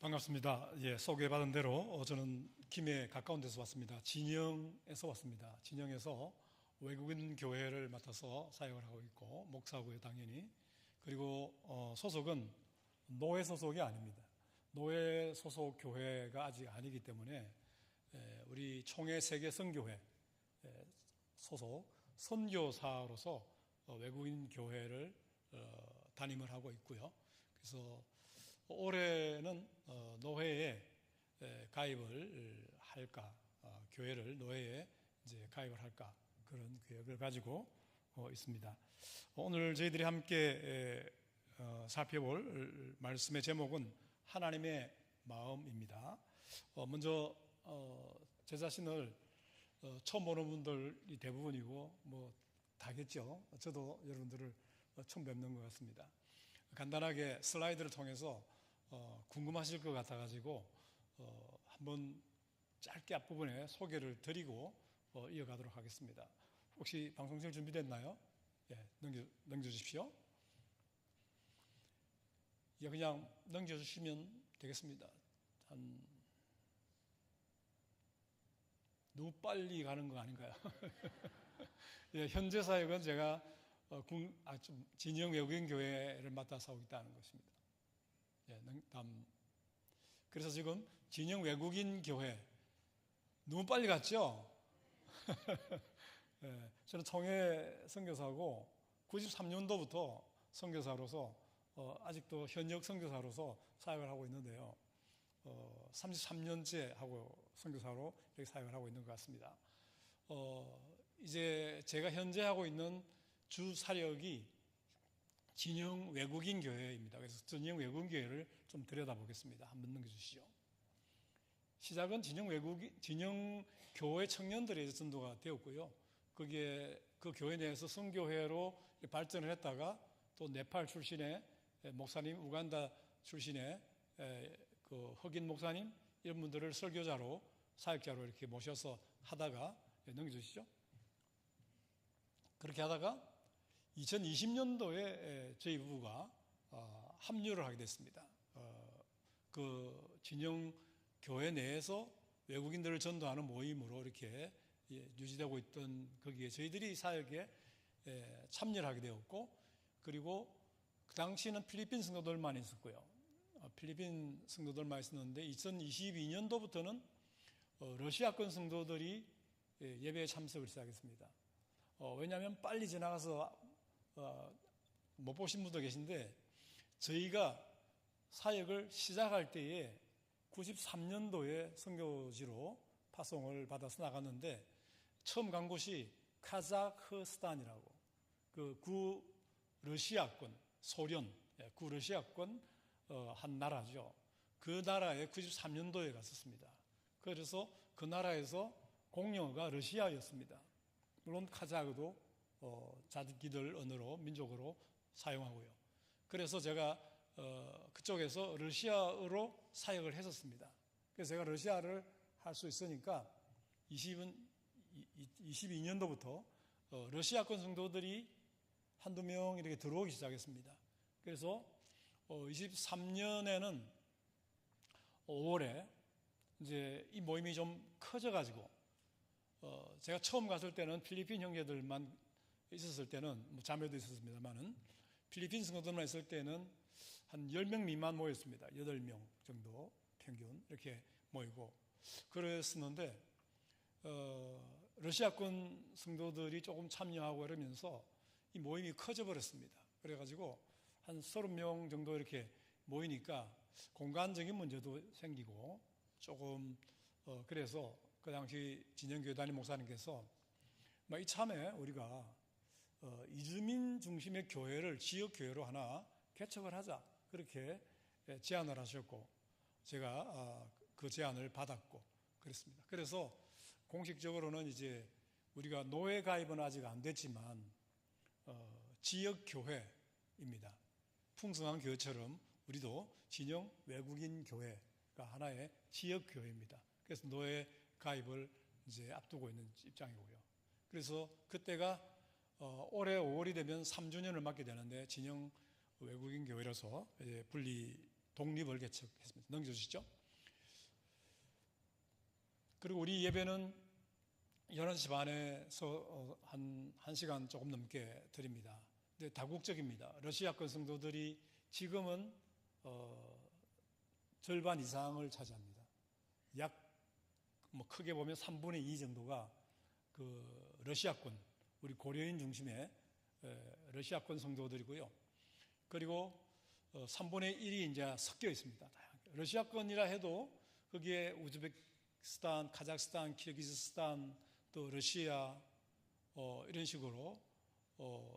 반갑습니다. 예, 소개받은 대로 저는 김해 가까운 데서 왔습니다. 진영에서 왔습니다. 진영에서 외국인 교회를 맡아서 사역을 하고 있고 목사고요, 당연히. 그리고 소속은 노예 소속이 아닙니다. 노예 소속 교회가 아직 아니기 때문에 우리 총회 세계 선교회 소속 선교사로서 외국인 교회를 담임을 하고 있고요. 그래서 올해는 노회에 가입을 할까, 교회를 노회에 이제 가입을 할까, 그런 계획을 가지고 있습니다. 오늘 저희들이 함께 살펴볼 말씀의 제목은 하나님의 마음입니다. 먼저 제 자신을 처음 보는 분들이 대부분이고 뭐 다겠죠. 저도 여러분들을 처음 뵙는 것 같습니다. 간단하게 슬라이드를 통해서 궁금하실 것 같아가지고 한번 짧게 앞부분에 소개를 드리고 이어가도록 하겠습니다. 혹시 방송실 준비됐나요? 예, 넘겨주십시오. 예, 그냥 넘겨주시면 되겠습니다. 너무 빨리 가는 거 아닌가요? 예, 현재 사역은 제가 진영 외국인 교회를 맡아서 하고 있다는 것입니다. 예, 그래서 지금 진영 외국인 교회 너무 빨리 갔죠? 예, 저는 총회 선교사고 93년도부터 선교사로서 아직도 현역 선교사로서 사역을 하고 있는데요. 33년째 하고 선교사로 이렇게 사역을 하고 있는 것 같습니다. 이제 제가 현재 하고 있는 주 사역이 진영 외국인 교회입니다. 그래서 진영 외국인 교회를 좀 들여다보겠습니다. 한번 넘겨주시죠. 시작은 진영 교회 청년들의 전도가 되었고요. 그게 그 교회 내에서 선교회로 발전을 했다가 또 네팔 출신의 목사님, 우간다 출신의 그 흑인 목사님 이런 분들을 설교자로 사역자로 이렇게 모셔서 하다가 넘겨주시죠. 그렇게 하다가 2020년도에 저희 부부가 합류를 하게 됐습니다. 그 진영 교회 내에서 외국인들을 전도하는 모임으로 이렇게 유지되고 있던 거기에 저희들이 사역에 참여를 하게 되었고, 그리고 그 당시에는 필리핀 성도들만 있었고요. 필리핀 성도들만 있었는데 2022년도부터는 러시아권 성도들이 예배에 참석을 시작했습니다. 왜냐하면 빨리 지나가서 못 보신 분도 계신데, 저희가 사역을 시작할 때에 93년도에 선교지로 파송을 받아서 나갔는데 처음 간 곳이 카자흐스탄이라고 구 러시아권 소련 구 러시아권 한 나라죠. 그 나라에 93년도에 갔었습니다. 그래서 그 나라에서 공용어가 러시아였습니다. 물론 카자흐도 자기들 언어로 민족으로 사용하고요. 그래서 제가 그쪽에서 러시아어로 사역을 했었습니다. 그래서 제가 러시아를 할 수 있으니까 22년도부터 러시아권 성도들이 한두 명 이렇게 들어오기 시작했습니다. 그래서 23년에는 5월에 이제 이 모임이 좀 커져가지고 제가 처음 갔을 때는 필리핀 형제들만 있었을 때는 뭐 자매도 있었습니다만은 필리핀 성도들만 있을 때는 한 10명 미만 모였습니다. 8명 정도 평균 이렇게 모이고 그랬었는데 러시아권 성도들이 조금 참여하고 이러면서 이 모임이 커져 버렸습니다. 그래가지고 한 30명 정도 이렇게 모이니까 공간적인 문제도 생기고 조금 그래서 그 당시 진영교회 담임 목사님께서 이참에 우리가 이주민 중심의 교회를 지역교회로 하나 개척을 하자, 그렇게 제안을 하셨고 제가 그 제안을 받았고 그랬습니다. 그래서 공식적으로는 이제 우리가 노예 가입은 아직 안 됐지만 지역교회입니다. 풍성한 교회처럼 우리도 진영 외국인 교회가 하나의 지역교회입니다. 그래서 노예 가입을 이제 앞두고 있는 입장이고요. 그래서 그때가 올해 5월이 되면 3주년을 맞게 되는데 진영 외국인 교회로서 분리 독립을 개척했습니다. 넘겨주시죠. 그리고 우리 예배는 11시 반에서 한 1시간 조금 넘게 드립니다. 근데 다국적입니다. 러시아권 성도들이 지금은 절반 이상을 차지합니다. 약 크게 보면 3분의 2 정도가 그 러시아권, 우리 고려인 중심의 러시아권 성도들이고요. 그리고 3분의 1이 이제 섞여 있습니다. 러시아권이라 해도 거기에 우즈베키스탄, 카자흐스탄, 키르기즈스탄, 또 러시아 이런 식으로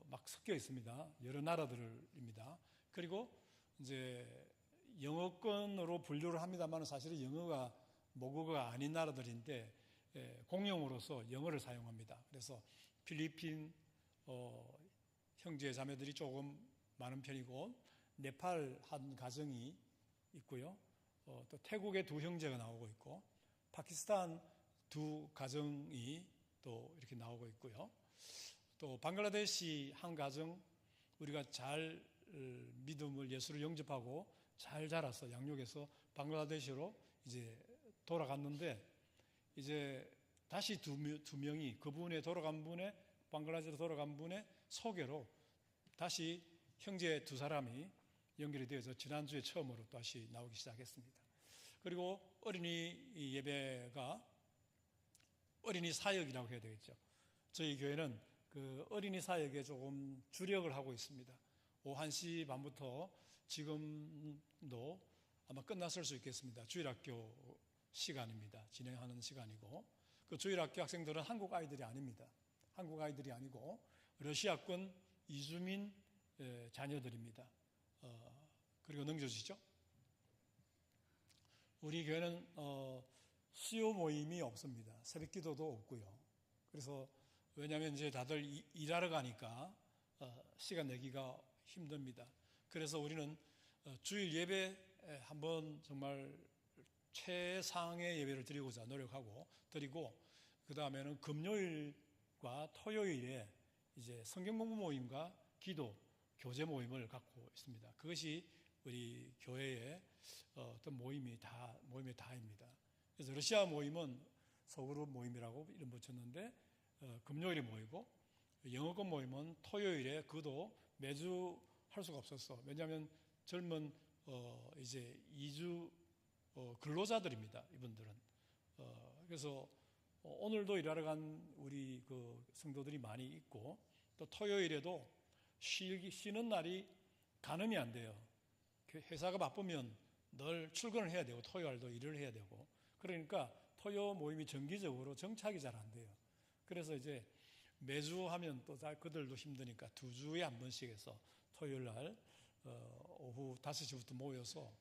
막 섞여 있습니다. 여러 나라들입니다. 그리고 이제 영어권으로 분류를 합니다만 사실은 영어가 모국어가 아닌 나라들인데 공용으로서 영어를 사용합니다. 그래서 필리핀 형제 자매들이 조금 많은 편이고 네팔 한 가정이 있고요. 또 태국의 두 형제가 나오고 있고 파키스탄 두 가정이 또 이렇게 나오고 있고요. 또 방글라데시 한 가정 우리가 잘 믿음을 예수를 영접하고 잘 자라서 양육해서 방글라데시로 이제 돌아갔는데 이제 다시 두 명이 그분의 돌아간 분의 방글라데시로 돌아간 분의 소개로 다시 형제 두 사람이 연결이 되어서 지난주에 처음으로 다시 나오기 시작했습니다. 그리고 어린이 예배가 어린이 사역이라고 해야 되겠죠. 저희 교회는 그 어린이 사역에 조금 주력을 하고 있습니다. 오후 1시 반부터 지금도 아마 끝났을 수 있겠습니다. 주일학교 시간입니다. 진행하는 시간이고 그 주일학교 학생들은 한국 아이들이 아닙니다. 한국 아이들이 아니고 러시아권 이주민 자녀들입니다. 그리고 넘겨주시죠. 우리 교회는 수요 모임이 없습니다. 새벽 기도도 없고요. 그래서 왜냐하면 이제 다들 일하러 가니까 시간 내기가 힘듭니다. 그래서 우리는 주일 예배 한번 정말 최상의 예배를 드리고자 노력하고 드리고 그 다음에는 금요일과 토요일에 이제 성경 공부 모임과 기도 교제 모임을 갖고 있습니다. 그것이 우리 교회의 어떤 모임의 다입니다. 그래서 러시아 모임은 소그룹 모임이라고 이름 붙였는데 금요일에 모이고 영어권 모임은 토요일에 그도 매주 할 수가 없었어. 왜냐하면 젊은 이제 이주 근로자들입니다. 이분들은. 그래서 오늘도 일하러 간 우리 그 성도들이 많이 있고 또 토요일에도 쉬는 날이 가늠이 안 돼요. 회사가 바쁘면 늘 출근을 해야 되고 토요일도 일을 해야 되고 그러니까 토요 모임이 정기적으로 정착이 잘 안 돼요. 그래서 이제 매주 하면 또 그들도 힘드니까 2주에 한 번씩 해서 토요일 날 오후 5시부터 모여서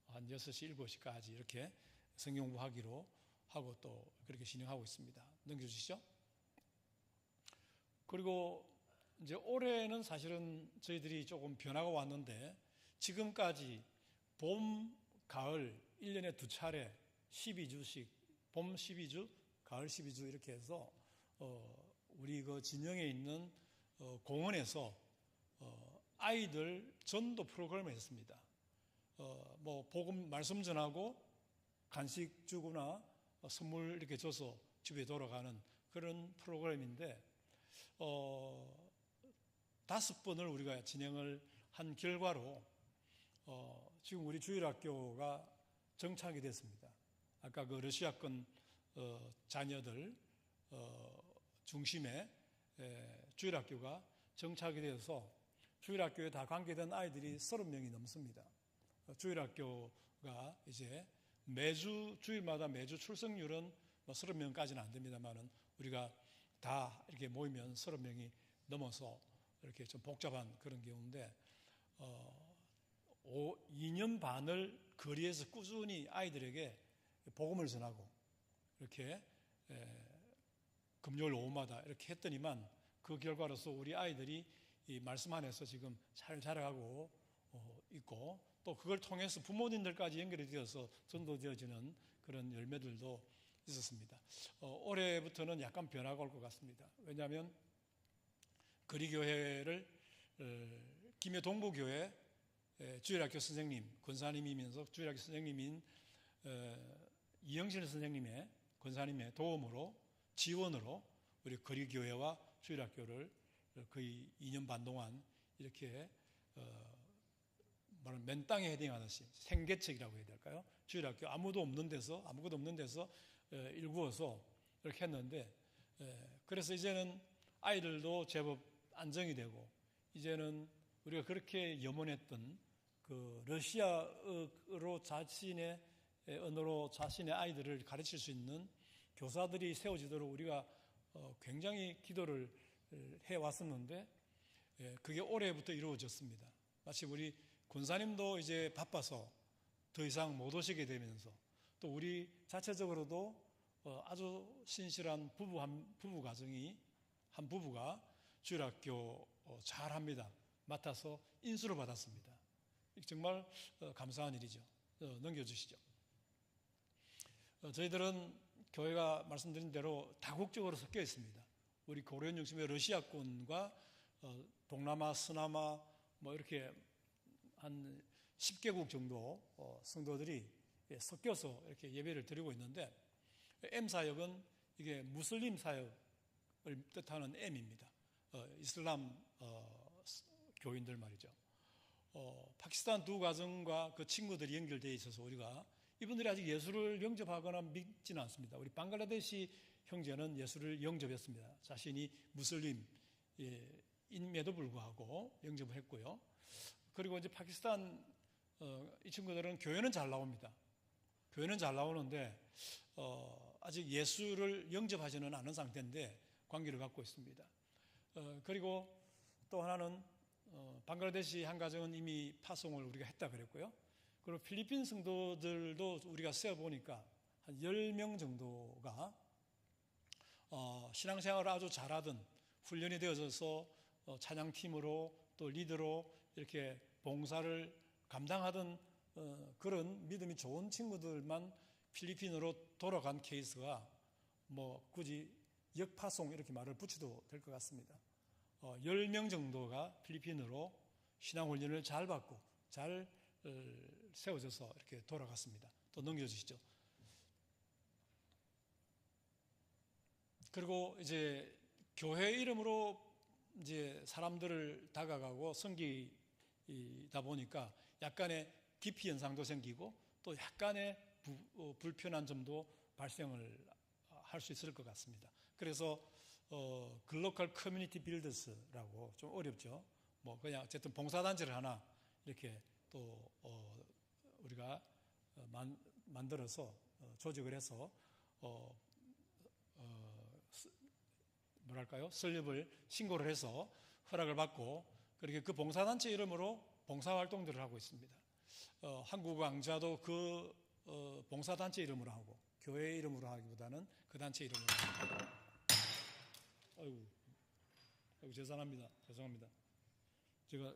한 6시, 7시까지 이렇게 성경 공부하기로 하고 또 그렇게 진행하고 있습니다. 넘겨주시죠. 그리고 이제 올해는 사실은 저희들이 조금 변화가 왔는데 지금까지 봄, 가을 1년에 2차례 12주씩 봄 12주, 가을 12주 이렇게 해서 우리 그 진영에 있는 공원에서 아이들 전도 프로그램을 했습니다. 뭐 복음 말씀 전하고 간식 주거나 선물 이렇게 줘서 집에 돌아가는 그런 프로그램인데 5번을 우리가 진행을 한 결과로 지금 우리 주일학교가 정착이 됐습니다. 아까 그 러시아권 자녀들 중심의 주일학교가 정착이 되어서 주일학교에 다 관계된 아이들이 30명이 넘습니다. 주일학교가 이제 매주 주일마다 매주 출석률은 30명까지는 안 됩니다만은 우리가 다 이렇게 모이면 30명이 넘어서 이렇게 좀 복잡한 그런 경우인데 2년 반을 거리에서 꾸준히 아이들에게 복음을 전하고 이렇게 금요일 오후마다 이렇게 했더니만 그 결과로서 우리 아이들이 이 말씀 안에서 지금 잘 자라가고 있고 또 그걸 통해서 부모님들까지 연결이 되어서 전도되어지는 그런 열매들도 있었습니다. 올해부터는 약간 변화가 올 것 같습니다. 왜냐하면 거리교회를 김해 동부교회 주일학교 선생님, 권사님이면서 주일학교 선생님인 이영실 선생님의 권사님의 도움으로, 지원으로 우리 거리교회와 주일학교를 거의 2년 반 동안 이렇게 맨 땅에 헤딩하듯이 생계책이라고 해야 될까요? 주일학교 아무것도 없는 데서 일구어서 이렇게 했는데, 그래서 이제는 아이들도 제법 안정이 되고, 이제는 우리가 그렇게 염원했던 그 러시아어로 자신의 언어로 자신의 아이들을 가르칠 수 있는 교사들이 세워지도록 우리가 굉장히 기도를 해왔었는데, 그게 올해부터 이루어졌습니다. 마치 우리 권사님도 이제 바빠서 더 이상 못 오시게 되면서, 또 우리 자체적으로도 아주 신실한 부부 가정이 한 부부가 주일학교 잘합니다. 맡아서 인수를 받았습니다. 정말 감사한 일이죠. 넘겨주시죠. 저희들은 교회가 말씀드린 대로 다국적으로 섞여 있습니다. 우리 고려인 중심의 러시아권과 동남아, 서남아 뭐 이렇게 한 10개국 정도 성도들이 섞여서 이렇게 예배를 드리고 있는데, M사역은 이게 무슬림 사역을 뜻하는 M입니다. 이슬람 교인들 말이죠. 파키스탄 두 가정과 그 친구들이 연결되어 있어서 우리가 이분들이 아직 예수를 영접하거나 믿지는 않습니다. 우리 방글라데시 형제는 예수를 영접했습니다. 자신이 무슬림임에도 불구하고 영접을 했고요. 그리고 이제 파키스탄 이 친구들은 교회는 잘 나옵니다. 교회는 잘 나오는데 아직 예수를 영접하지는 않은 상태인데 관계를 갖고 있습니다. 그리고 또 하나는 방글라데시 한 가정은 이미 파송을 우리가 했다 그랬고요. 그리고 필리핀 성도들도 우리가 세어보니까 한 10명 정도가 신앙생활을 아주 잘하던, 훈련이 되어져서 찬양팀으로 또 리더로 이렇게 봉사를 감당하던 그런 믿음이 좋은 친구들만 필리핀으로 돌아간 케이스가 뭐 굳이 역파송 이렇게 말을 붙여도 될 것 같습니다. 10명 정도가 필리핀으로 신앙훈련을 잘 받고 잘 세워져서 이렇게 돌아갔습니다. 또 넘겨주시죠. 그리고 이제 교회 이름으로 이제 사람들을 다가가고 섬기다 보니까 약간의 기피 현상도 생기고 또 약간의 불편한 점도 발생을 할 수 있을 것 같습니다. 그래서 글로컬 커뮤니티 빌더스라고 좀 어렵죠. 뭐 그냥 어쨌든 봉사단체를 하나 이렇게 또 우리가 만들어서 조직을 해서 뭐랄까요? 설립을 신고를 해서 허락을 받고 그렇게 그 봉사단체 이름으로 봉사활동들을 하고 있습니다. 한국 왕자도 그 봉사단체 이름으로 하고 교회 이름으로 하기보다는 그 단체 이름으로 하고. 아이고 죄송합니다. 제가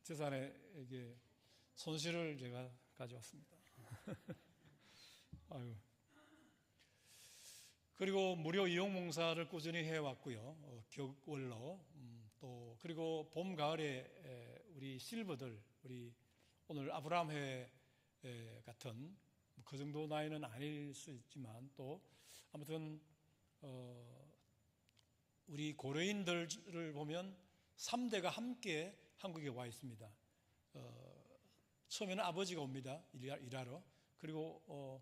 재산에 이게 손실을 제가 가져왔습니다. 아유. 그리고 무료 이용 봉사를 꾸준히 해왔고요. 격월로 또 그리고 봄 가을에 우리 실버들, 우리 오늘 아브라함 회 같은 그 정도 나이는 아닐 수 있지만 또 아무튼 우리 고려인들을 보면 3대가 함께 한국에 와 있습니다. 처음에는 아버지가 옵니다. 일하러. 그리고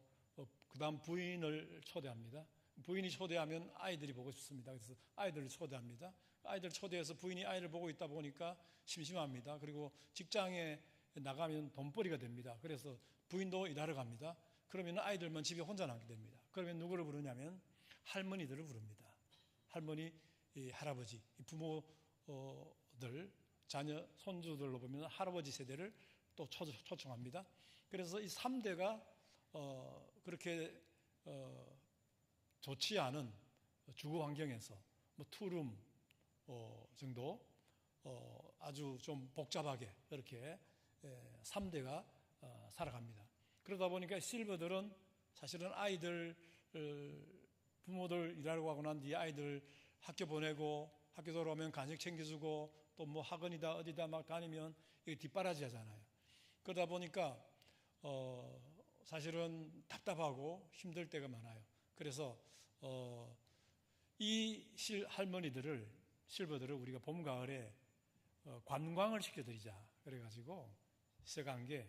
그 다음 부인을 초대합니다. 부인이 초대하면 아이들이 보고 싶습니다. 그래서 아이들을 초대합니다. 아이들 초대해서 부인이 아이를 보고 있다 보니까 심심합니다. 그리고 직장에 나가면 돈벌이가 됩니다. 그래서 부인도 일하러 갑니다. 그러면 아이들만 집에 혼자 남게 됩니다. 그러면 누구를 부르냐면 할머니들을 부릅니다. 할머니, 할아버지, 부모들, 자녀, 손주들로 보면 할아버지 세대를 또 초청합니다. 그래서 이 3대가 그렇게 좋지 않은 주거 환경에서 뭐 투룸 정도 아주 좀 복잡하게 이렇게 3대가 살아갑니다. 그러다 보니까 실버들은 사실은 아이들 부모들 일하러 가고 난 뒤에 아이들 학교 보내고 학교 돌아오면 간식 챙겨주고 또 뭐 학원이다 어디다 막 다니면 이게 뒷바라지 하잖아요. 그러다 보니까 사실은 답답하고 힘들 때가 많아요. 그래서 이 실버들을 우리가 봄 가을에 관광을 시켜드리자 그래가지고 시작한 게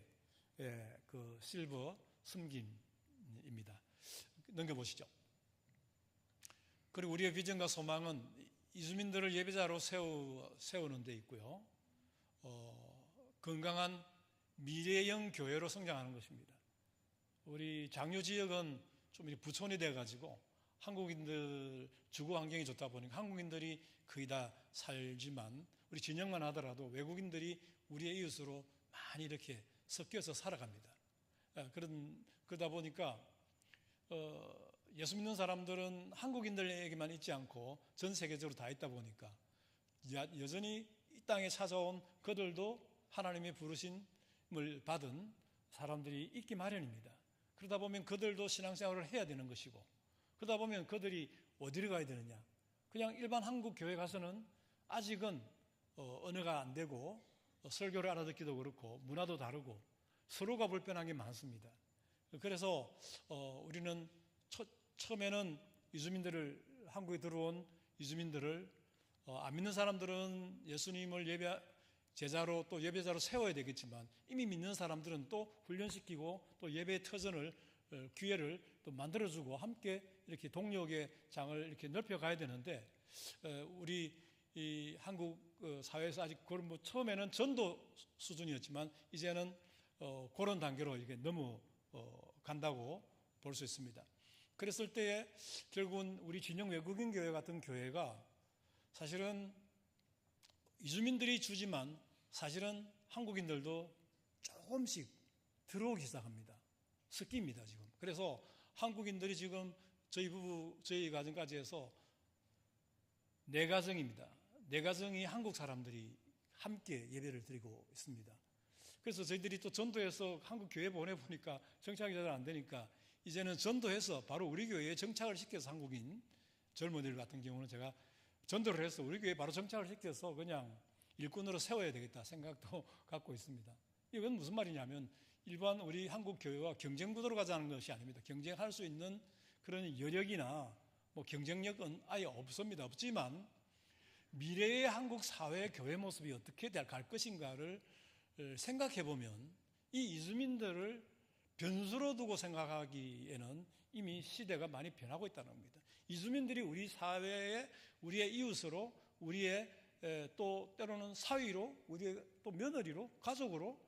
그 실버 섬김입니다. 넘겨보시죠. 그리고 우리의 비전과 소망은 이주민들을 예배자로 세우는 데 있고요. 건강한 미래형 교회로 성장하는 것입니다. 우리 장유 지역은 좀 부촌이 돼가지고 한국인들 주거 환경이 좋다 보니까 한국인들이 거의 다 살지만 우리 진영만 하더라도 외국인들이 우리의 이웃으로 많이 이렇게 섞여서 살아갑니다. 그러다 보니까 예수 믿는 사람들은 한국인들에게만 있지 않고 전 세계적으로 다 있다 보니까 여전히 이 땅에 찾아온 그들도 하나님의 부르심을 받은 사람들이 있기 마련입니다. 그러다 보면 그들도 신앙생활을 해야 되는 것이고 그러다 보면 그들이 어디를 가야 되느냐. 그냥 일반 한국 교회 가서는 아직은 언어가 안 되고 설교를 알아듣기도 그렇고 문화도 다르고 서로가 불편한 게 많습니다. 그래서 우리는 처음에는 한국에 들어온 이주민들을 안 믿는 사람들은 예수님을 제자로 또 예배자로 세워야 되겠지만 이미 믿는 사람들은 또 훈련시키고 또 예배의 터전을 기회를 또 만들어주고 함께 이렇게 동력의 장을 이렇게 넓혀가야 되는데 우리 이 한국 사회에서 아직 그런 처음에는 전도 수준이었지만 이제는 그런 단계로 이렇게 넘어간다고 볼 수 있습니다. 그랬을 때에 결국은 우리 진영 외국인 교회 같은 교회가 사실은 이주민들이 주지만 사실은 한국인들도 조금씩 들어오기 시작합니다. 섞입니다, 지금. 그래서 한국인들이 지금 저희 가정까지 해서 4가정입니다. 4가정이 한국 사람들이 함께 예배를 드리고 있습니다. 그래서 저희들이 또 전도해서 한국 교회 보내보니까 정착이 잘 안 되니까 이제는 전도해서 바로 우리 교회에 정착을 시켜서 한국인 젊은이들 같은 경우는 제가 전도를 해서 우리 교회에 바로 정착을 시켜서 그냥 일꾼으로 세워야 되겠다 생각도 갖고 있습니다. 이건 무슨 말이냐면 일반 우리 한국 교회와 경쟁 구도로 가자는 것이 아닙니다. 경쟁할 수 있는 그런 여력이나 경쟁력은 아예 없습니다. 없지만 미래의 한국 사회 교회 모습이 어떻게 갈 것인가를 생각해 보면 이 이주민들을 변수로 두고 생각하기에는 이미 시대가 많이 변하고 있다는 겁니다. 이주민들이 우리 사회에 우리의 이웃으로 우리의 또 때로는 사위로 우리의 또 며느리로 가족으로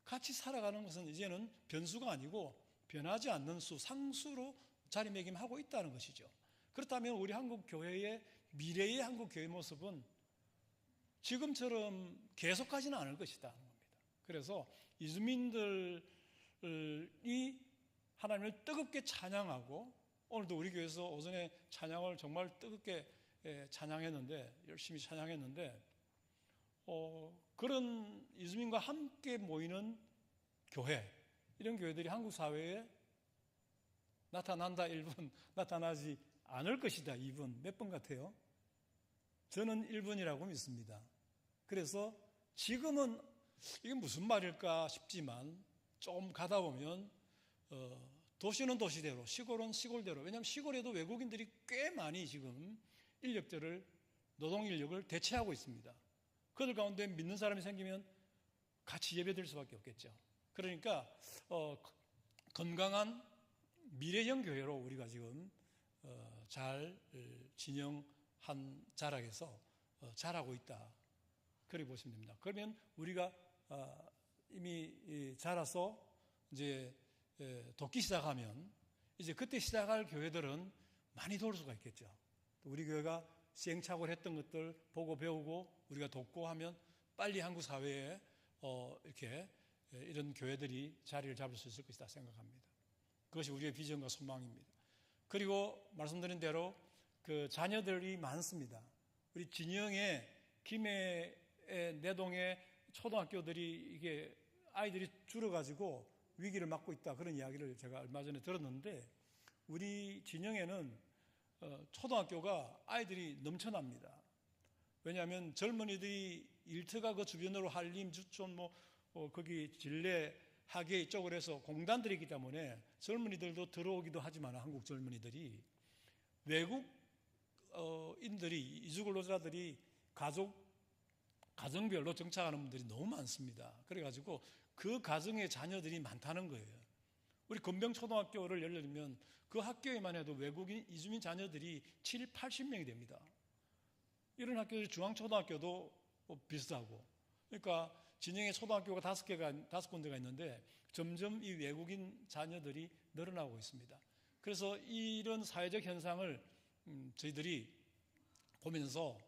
같이 살아가는 것은 이제는 변수가 아니고 변하지 않는 상수로 자리매김하고 있다는 것이죠. 그렇다면 우리 한국 교회의 미래의 한국 교회 모습은 지금처럼 계속하지는 않을 것이다 하는 겁니다. 그래서 이주민들이 하나님을 뜨겁게 찬양하고 오늘도 우리 교회에서 오전에 찬양을 정말 뜨겁게 찬양했는데 열심히 찬양했는데 그런 이주민과 함께 모이는 교회 이런 교회들이 한국 사회에 나타난다 1분 나타나지 않을 것이다 2분 몇 번 같아요? 저는 1분이라고 믿습니다. 그래서 지금은 이게 무슨 말일까 싶지만 좀 가다 보면 도시는 도시대로 시골은 시골대로 왜냐하면 시골에도 외국인들이 꽤 많이 지금 노동인력을 대체하고 있습니다. 그들 가운데 믿는 사람이 생기면 같이 예배드릴 수밖에 없겠죠. 그러니까 건강한 미래형 교회로 우리가 지금 잘 진영한 자락에서 자라고 있다. 그렇게 보시면 됩니다. 그러면 우리가 이미 자라서 이제 돕기 시작하면 이제 그때 시작할 교회들은 많이 도울 수가 있겠죠. 우리 교회가 시행착오를 했던 것들 보고 배우고 우리가 돕고 하면 빨리 한국 사회에 이렇게 이런 교회들이 자리를 잡을 수 있을 것이다 생각합니다. 그것이 우리의 비전과 소망입니다. 그리고 말씀드린 대로 그 자녀들이 많습니다. 우리 진영에 김해 내동에 초등학교들이 이게 아이들이 줄어가지고 위기를 맞고 있다 그런 이야기를 제가 얼마 전에 들었는데 우리 진영에는 초등학교가 아이들이 넘쳐납니다. 왜냐하면 젊은이들이 일터가 그 주변으로 한림, 주촌, 거기 진례, 하계 이쪽으로 해서 공단들이 있기 때문에 젊은이들도 들어오기도 하지만 한국 젊은이들이 외국인들이 이주근로자들이 가정별로 정착하는 분들이 너무 많습니다. 그래가지고 그 가정의 자녀들이 많다는 거예요. 우리 건병초등학교를 예를 들면 그 학교에만 해도 외국인 이주민 자녀들이 80명이 됩니다. 이런 학교들 중앙초등학교도 비슷하고, 그러니까 진영에 초등학교가 5군데가 있는데 점점 이 외국인 자녀들이 늘어나고 있습니다. 그래서 이런 사회적 현상을 저희들이 보면서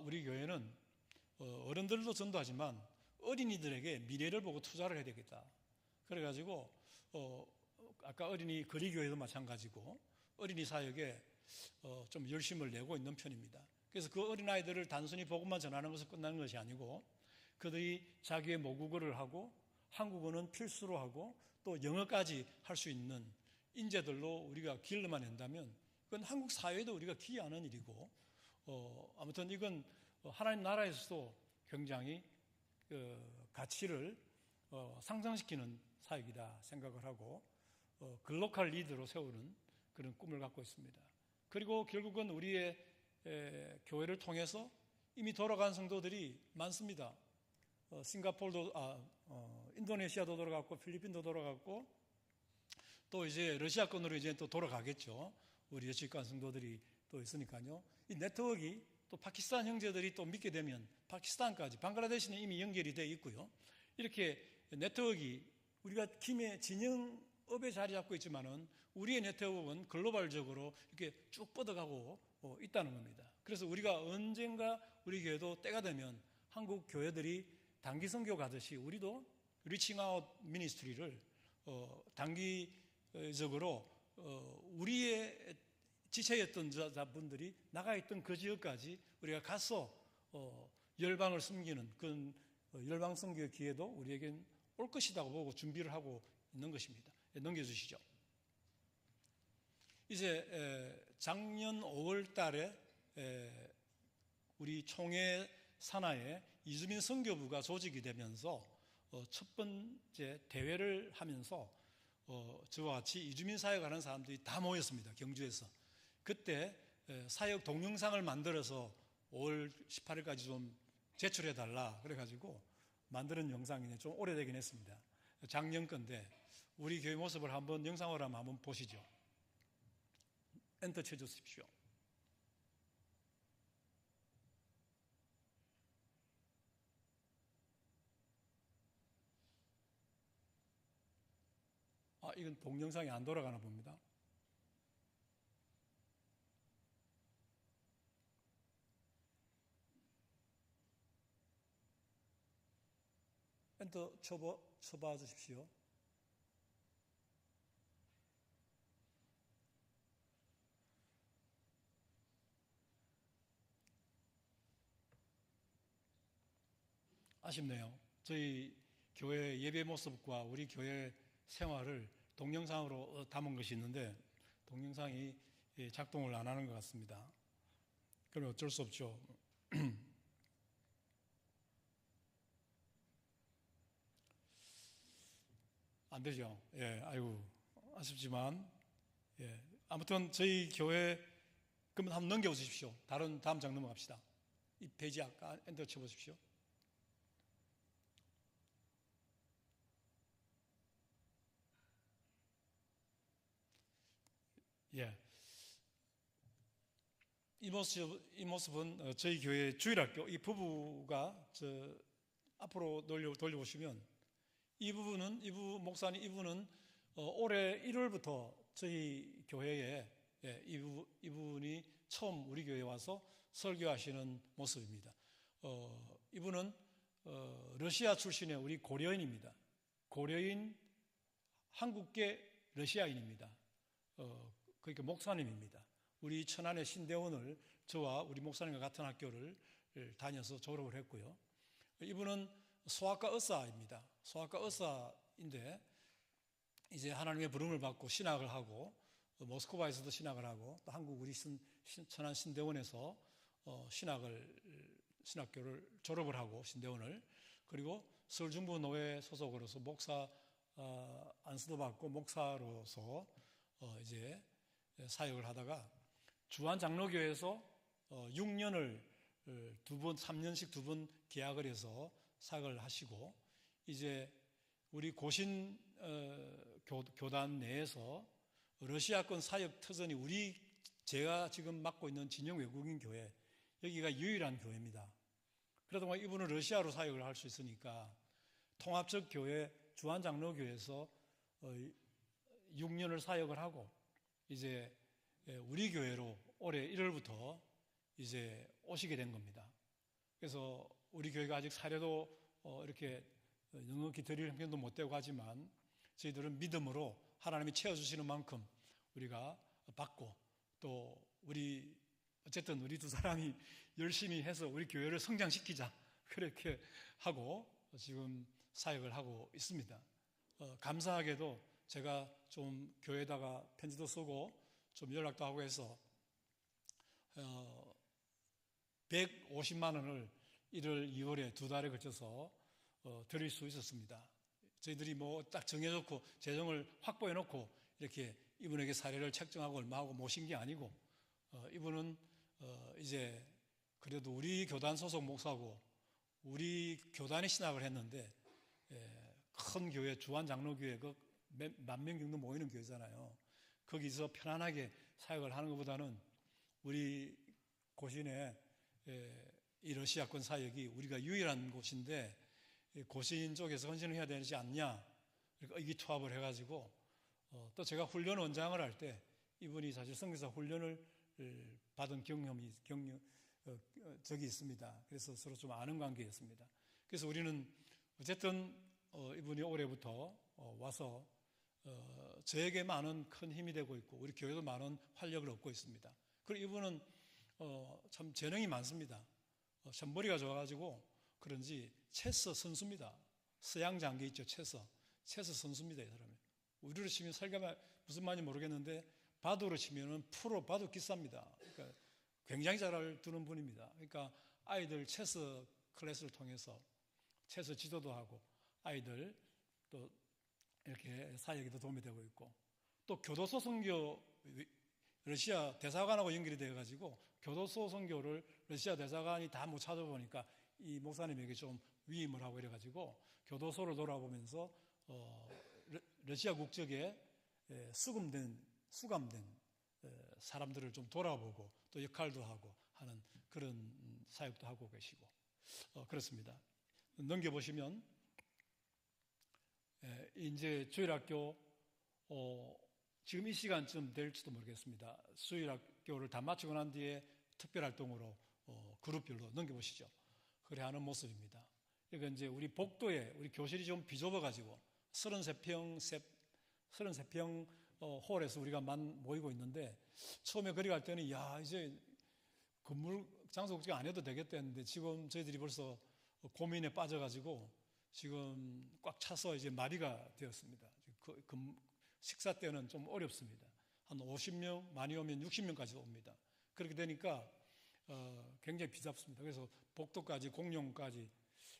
우리 교회는 어른들도 전도하지만 어린이들에게 미래를 보고 투자를 해야 되겠다. 그래가지고 아까 어린이 거리교회도 마찬가지고 어린이 사역에 좀 열심을 내고 있는 편입니다. 그래서 그 어린아이들을 단순히 복음만 전하는 것을 끝나는 것이 아니고 그들이 자기의 모국어를 하고 한국어는 필수로 하고 또 영어까지 할 수 있는 인재들로 우리가 길러만 낸다면 그건 한국 사회에도 우리가 기여하는 일이고 아무튼 이건 하나님 나라에서도 굉장히 가치를 상승시키는 사역이다 생각을 하고 글로컬 리더로 세우는 그런 꿈을 갖고 있습니다. 그리고 결국은 우리의 교회를 통해서 이미 돌아간 성도들이 많습니다. 싱가포르도 인도네시아도 돌아갔고 필리핀도 돌아갔고 또 이제 러시아권으로 이제 또 돌아가겠죠. 우리 여직관 성도들이 또 있으니까요. 이 네트워크가 또 파키스탄 형제들이 또 믿게 되면 파키스탄까지, 방글라데시는 이미 연결이 되어 있고요. 이렇게 네트워크가 우리가 김해 진영업에 자리 잡고 있지만은 우리의 네트워크는 글로벌적으로 이렇게 쭉 뻗어가고 있다는 겁니다. 그래서 우리가 언젠가 우리 교회도 때가 되면 한국 교회들이 단기 선교 가듯이 우리도 리칭 아웃 미니스트리를 단기적으로 우리의 지체였던 자분들이 나가 있던 그 지역까지 우리가 가서 열방을 섬기는 그런 열방 선교의 기회도 우리에겐 올 것이라고 보고 준비를 하고 있는 것입니다. 넘겨주시죠. 이제 작년 5월 달에 우리 총회 산하에 이주민 선교부가 조직이 되면서 첫 번째 대회를 하면서 저와 같이 이주민 사역하는 사람들이 다 모였습니다. 경주에서. 그때 사역 동영상을 만들어서 5월 18일까지 좀 제출해달라 그래가지고 만드는 영상이 좀 오래되긴 했습니다. 작년 건데 우리 교회 모습을 한번 영상으로 한번 보시죠. 엔터 쳐주십시오. 이건 동영상이 안 돌아가나 봅니다. 엔터 쳐봐 주십시오. 아쉽네요. 저희 교회 예배 모습과 우리 교회 생활을 동영상으로 담은 것이 있는데 동영상이 작동을 안 하는 것 같습니다. 그럼 어쩔 수 없죠. 안 되죠. 예, 아이고 아쉽지만 아무튼 저희 교회 그러면 한번 넘겨보십시오. 다음 장 넘어갑시다. 이 페이지 아까 엔터 쳐보십시오. 예. 이 모습은 저희 교회 주일학교 이 부부가 앞으로 돌려보시면 목사님 이분은 올해 1월부터 저희 교회에 이분이 처음 우리 교회에 와서 설교하시는 모습입니다. 이분은 러시아 출신의 우리 고려인입니다. 고려인 한국계 러시아인입니다. 그러니까 목사님입니다. 우리 천안의 신대원을 저와 우리 목사님과 같은 학교를 다녀서 졸업을 했고요. 이분은 소아과 의사입니다. 소아과 의사인데 이제 하나님의 부름을 받고 신학을 하고 모스크바에서도 신학을 하고 또 한국 우리 천안 신대원에서 신학을 신학교를 졸업을 하고 신대원을, 그리고 서울중부노회 소속으로서 목사 안수도 받고 목사로서 이제 사역을 하다가 주한장로교회에서 6년을 3년씩 두 번 계약을 해서 사역을 하시고, 이제 우리 고신 교단 내에서 러시아권 사역 터전이 제가 지금 맡고 있는 진영 외국인 교회, 여기가 유일한 교회입니다. 그러다 보니 이분은 러시아로 사역을 할 수 있으니까 통합적 교회 주한장로교회에서 6년을 사역을 하고, 이제 우리 교회로 올해 1월부터 이제 오시게 된 겁니다. 그래서 우리 교회가 아직 사례도 이렇게 넉넉히 드릴 형편도 못 되고 하지만, 저희들은 믿음으로 하나님이 채워주시는 만큼 우리가 받고, 또 어쨌든 우리 두 사람이 열심히 해서 우리 교회를 성장시키자, 그렇게 하고 지금 사역을 하고 있습니다. 감사하게도 제가 좀 교회에다가 편지도 쓰고 좀 연락도 하고 해서 150만 원을 1월, 2월에 두 달에 걸쳐서 드릴 수 있었습니다. 저희들이 뭐 딱 정해놓고 재정을 확보해 놓고 이렇게 이분에게 사례를 책정하고 얼마하고 모신 게 아니고, 이분은 이제 그래도 우리 교단 소속 목사고 우리 교단에 신학을 했는데, 큰 교회 주한장로교회 그 10,000명 정도 모이는 교회잖아요. 거기서 편안하게 사역을 하는 것보다는 우리 고신의 이 러시아권 사역이 우리가 유일한 곳인데 고신 쪽에서 헌신을 해야 되지 않냐, 의기투합을 해가지고 또 제가 훈련 원장을 할 때 이분이 사실 선교사 훈련을 받은 적이 있습니다. 그래서 서로 좀 아는 관계였습니다. 그래서 우리는 어쨌든 이분이 올해부터 와서 저에게 많은 큰 힘이 되고 있고 우리 교회도 많은 활력을 얻고 있습니다. 그리고 이분은 참 재능이 많습니다. 참 머리가 좋아가지고 그런지 체스 선수입니다. 서양 장기 있죠, 체스 선수입니다. 이 사람이 우리로 치면 설계가 무슨 말인지 모르겠는데 바둑으로 치면은 프로 바둑 기사입니다. 그러니까 굉장히 잘 두는 분입니다. 그러니까 아이들 체스 클래스를 통해서 체스 지도도 하고 아이들 또 이렇게 사역에도 도움이 되고 있고, 또 교도소 선교 러시아 대사관하고 연결이 되어가지고 교도소 선교를 러시아 대사관이 다 못 찾아보니까 이 목사님에게 좀 위임을 하고 이래가지고 교도소를 돌아보면서 러시아 국적에 수감된 사람들을 좀 돌아보고 또 역할도 하고 하는 그런 사역도 하고 계시고 그렇습니다. 넘겨보시면 이제 주일학교 지금 이 시간쯤 될지도 모르겠습니다. 수요일학교를 다 마치고 난 뒤에 특별활동으로 그룹별로 넘겨보시죠. 그래 하는 모습입니다. 이건 이제 우리 복도에 우리 교실이 좀 비좁아가지고 33평 홀에서 우리가 모이고 있는데, 처음에 거리 갈 때는 이제 건물 장소 걱정 안 해도 되겠다 했는데 지금 저희들이 벌써 고민에 빠져가지고 지금 꽉 차서 이제 마비가 되었습니다. 식사 때는 좀 어렵습니다. 한 50명, 많이 오면 60명까지 옵니다. 그렇게 되니까 굉장히 비잡습니다. 그래서 복도까지 공용까지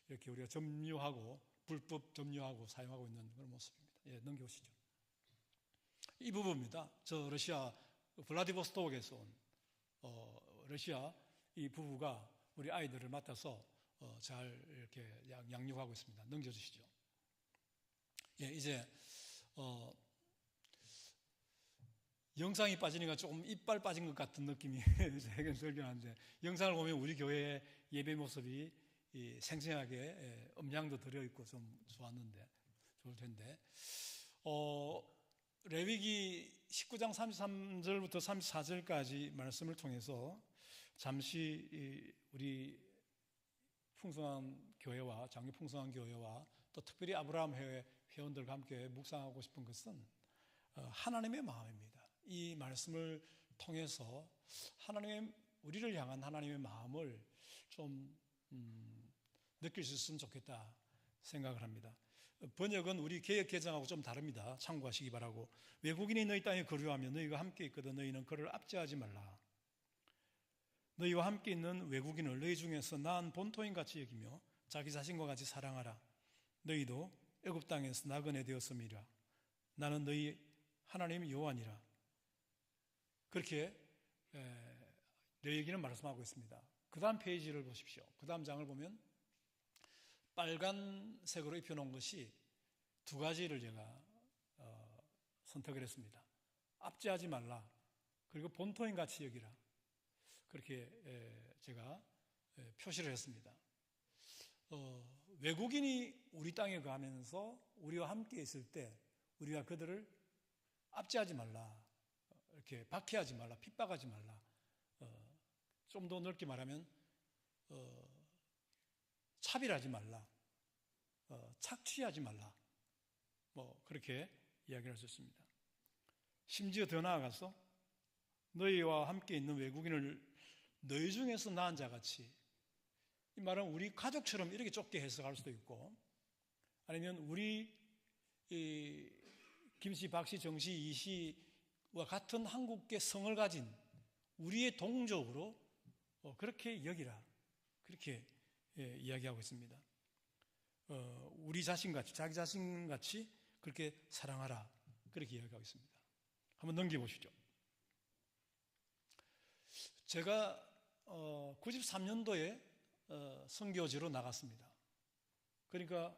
이렇게 우리가 점유하고 불법 점유하고 사용하고 있는 그런 모습입니다. 넘겨오시죠. 이 부부입니다. 저 러시아 블라디보스토크에서 온 러시아 이 부부가 우리 아이들을 맡아서 잘 이렇게 양육하고 있습니다. 넘겨주시죠. 이제 영상이 빠지니까 조금 이빨 빠진 것 같은 느낌이 들긴 한데, 영상을 보면 우리 교회의 예배 모습이 생생하게 음향도 들어있고 좀 좋을 텐데, 레위기 19장 33절부터 34절까지 말씀을 통해서 잠시 우리 풍성한 교회와 장기 풍성한 교회와 또 특별히 아브라함 회원들과 함께 묵상하고 싶은 것은 하나님의 마음입니다. 이 말씀을 통해서 우리를 향한 하나님의 마음을 좀 느낄 수 있으면 좋겠다 생각을 합니다. 번역은 우리 개역 개정하고 좀 다릅니다. 참고하시기 바라고. 외국인이 너희 땅에 거류하며 너희가 함께 있거든 너희는 그를 압제하지 말라. 너희와 함께 있는 외국인을 너희 중에서 나은 본토인 같이 여기며 자기 자신과 같이 사랑하라. 너희도 애굽 땅에서 나그네 되었음이라. 나는 너희 하나님 여호와니라. 그렇게 레위기는 말씀하고 있습니다. 그 다음 페이지를 보십시오. 그 다음 장을 보면 빨간색으로 입혀놓은 것이 두 가지를 제가 선택을 했습니다. 압제하지 말라. 그리고 본토인 같이 여기라. 그렇게 제가 표시를 했습니다. 외국인이 우리 땅에 가면서 우리와 함께 있을 때 우리가 그들을 압제하지 말라, 이렇게 박해하지 말라, 핍박하지 말라. 좀 더 넓게 말하면 차별하지 말라, 착취하지 말라. 그렇게 이야기를 할 수 있습니다. 심지어 더 나아가서 너희와 함께 있는 외국인을 너희 중에서 나은 자같이, 이 말은 우리 가족처럼 이렇게 좁게 해석할 수도 있고, 아니면 우리 김씨, 박씨, 정씨, 이씨와 같은 한국계 성을 가진 우리의 동족으로 그렇게 여기라. 그렇게 이야기하고 있습니다. 우리 자신같이, 자기 자신같이 그렇게 사랑하라. 그렇게 이야기하고 있습니다. 한번 넘겨보시죠. 제가 93년도에 선교지로 나갔습니다. 그러니까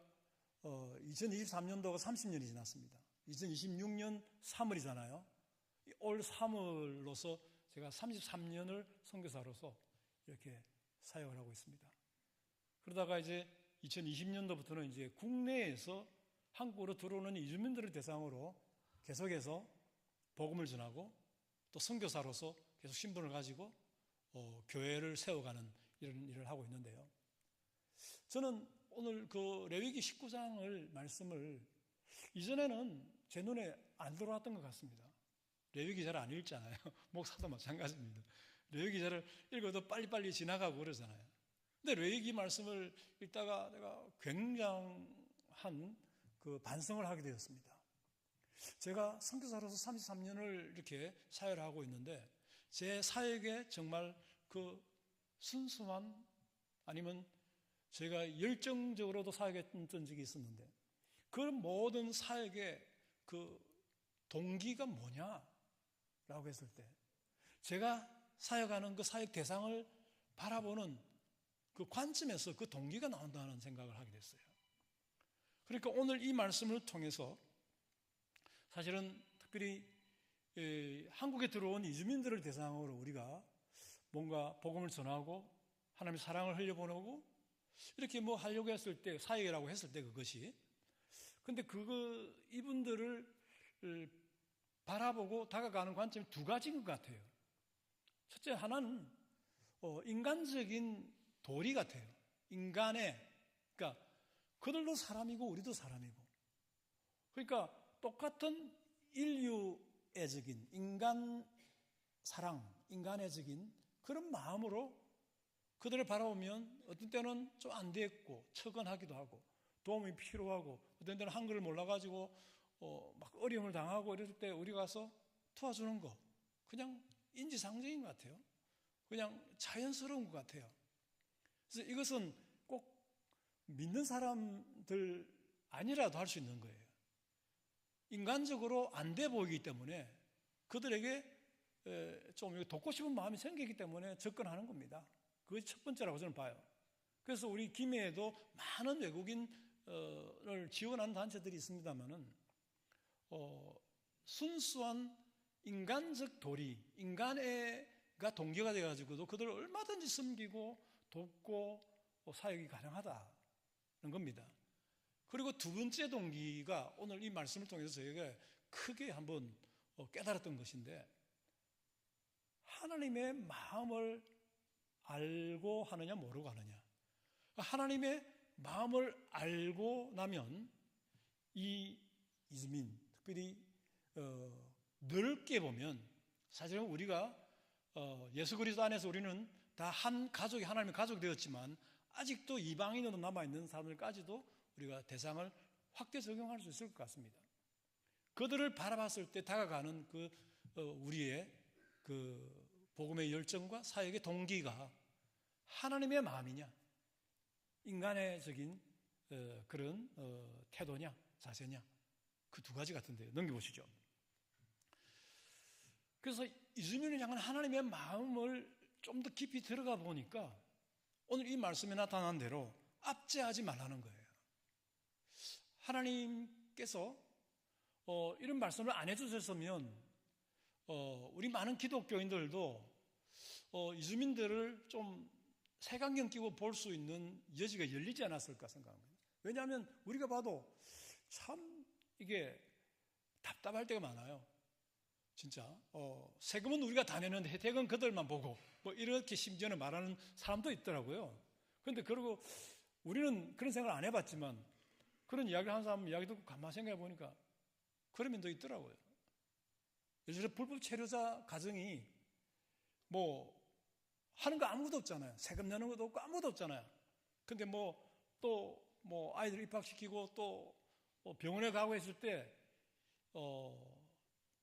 2023년도가 30년이 지났습니다. 2026년 3월이잖아요. 올 3월로서 제가 33년을 선교사로서 이렇게 사역을 하고 있습니다. 그러다가 이제 2020년도부터는 이제 국내에서 한국으로 들어오는 이주민들을 대상으로 계속해서 복음을 전하고 또 선교사로서 계속 신분을 가지고 교회를 세워가는 이런 일을 하고 있는데요. 저는 오늘 그 레위기 19장을 말씀을 이전에는 제 눈에 안 들어왔던 것 같습니다. 레위기 잘 안 읽잖아요. 목사도 마찬가지입니다. 레위기 잘 읽어도 빨리빨리 지나가고 그러잖아요. 근데 레위기 말씀을 읽다가 내가 굉장한 그 반성을 하게 되었습니다. 제가 선교사로서 33년을 이렇게 사역을 하고 있는데 제 사역에 정말 그 순수한, 아니면 제가 열정적으로도 사역했던 적이 있었는데 그 모든 사역의 그 동기가 뭐냐라고 했을 때 제가 사역하는 그 사역 대상을 바라보는 그 관점에서 그 동기가 나온다는 생각을 하게 됐어요. 그러니까 오늘 이 말씀을 통해서 사실은 특별히 한국에 들어온 이주민들을 대상으로 우리가 뭔가 복음을 전하고 하나님의 사랑을 흘려보내고 이렇게 뭐 하려고 했을 때, 사역이라고 했을 때 그것이, 근데 이분들을 바라보고 다가가는 관점이 두 가지인 것 같아요. 첫째 하나는 인간적인 도리 같아요. 그러니까 그들도 사람이고 우리도 사람이고, 그러니까 똑같은 인류애적인 인간 사랑, 인간애적인 그런 마음으로 그들을 바라보면 어떤 때는 좀 안 됐고 처근하기도 하고 도움이 필요하고 어떤 때는 한글을 몰라가지고 막 어려움을 당하고 이럴 때 우리 가서 도와주는 거 그냥 인지상정인 것 같아요. 그냥 자연스러운 것 같아요. 그래서 이것은 꼭 믿는 사람들 아니라도 할 수 있는 거예요. 인간적으로 안 돼 보이기 때문에 그들에게 좀 돕고 싶은 마음이 생기기 때문에 접근하는 겁니다. 그것이 첫 번째라고 저는 봐요. 그래서 우리 김해에도 많은 외국인을 지원하는 단체들이 있습니다만은 순수한 인간적 도리, 인간애가 동기가 되어가지고도 그들을 얼마든지 섬기고 돕고 사역이 가능하다는 겁니다. 그리고 두 번째 동기가 오늘 이 말씀을 통해서 저에게 크게 한번 깨달았던 것인데, 하나님의 마음을 알고 하느냐 모르고 하느냐. 하나님의 마음을 알고 나면 이 이주민, 특별히 넓게 보면 사실은 우리가 예수 그리스도 안에서 우리는 다 한 가족이, 하나님의 가족이 되었지만 아직도 이방인으로 남아있는 사람들까지도 우리가 대상을 확대 적용할 수 있을 것 같습니다. 그들을 바라봤을 때 다가가는 우리의 그 복음의 열정과 사역의 동기가 하나님의 마음이냐, 인간의적인 그런 태도냐, 자세냐, 그 두 가지 같은데요. 넘겨보시죠. 그래서 이주민을 향한 하나님의 마음을 좀 더 깊이 들어가 보니까 오늘 이 말씀에 나타난 대로 압제하지 말라는 거예요. 하나님께서 이런 말씀을 안 해주셨으면 우리 많은 기독교인들도 이주민들을 좀 색안경 끼고 볼 수 있는 여지가 열리지 않았을까 생각합니다. 왜냐하면 우리가 봐도 참 이게 답답할 때가 많아요. 진짜 세금은 우리가 다 내는데 혜택은 그들만 보고 뭐 이렇게 심지어는 말하는 사람도 있더라고요. 그런데 그러고 우리는 그런 생각을 안 해봤지만 그런 이야기를 하는 사람 이야기 듣고 가만히 생각해 보니까 그런 면도 있더라고요. 요즘에 불법 체류자 가정이 뭐 하는 거 아무것도 없잖아요. 세금 내는 것도 없고 아무것도 없잖아요. 근데 또 아이들 입학시키고 또 병원에 가고 했을 때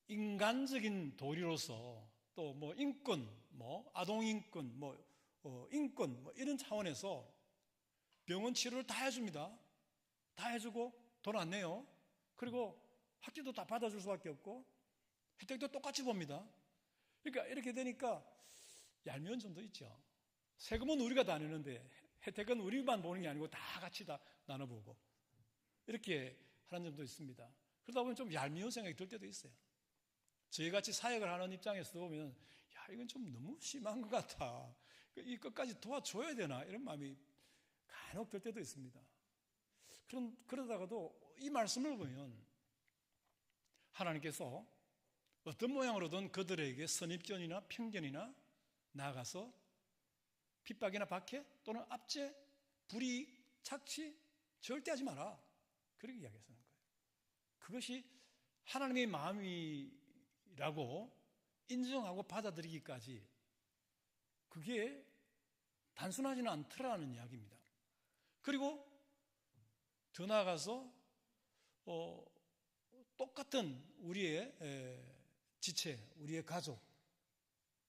인간적인 도리로서 또 인권, 아동인권, 인권 이런 차원에서 병원 치료를 다 해줍니다. 다 해주고 돈 안 내요. 그리고 학비도 다 받아줄 수밖에 없고 혜택도 똑같이 봅니다. 그러니까 이렇게 되니까 얄미운 점도 있죠. 세금은 우리가 다 내는데 혜택은 우리만 보는 게 아니고 다 같이 다 나눠보고 이렇게 하는 점도 있습니다. 그러다 보면 좀 얄미운 생각이 들 때도 있어요. 저희같이 사역을 하는 입장에서 보면 야 이건 좀 너무 심한 것 같아. 이 끝까지 도와줘야 되나 이런 마음이 간혹 들 때도 있습니다. 그러다가도 이 말씀을 보면 하나님께서 어떤 모양으로든 그들에게 선입견이나 편견이나 나아가서 핍박이나 박해 또는 압제, 불이익, 착취 절대 하지 마라. 그렇게 이야기하는 거예요. 그것이 하나님의 마음이라고 인정하고 받아들이기까지 그게 단순하지는 않더라는 이야기입니다. 그리고 더 나아가서 똑같은 우리의 지체, 우리의 가족,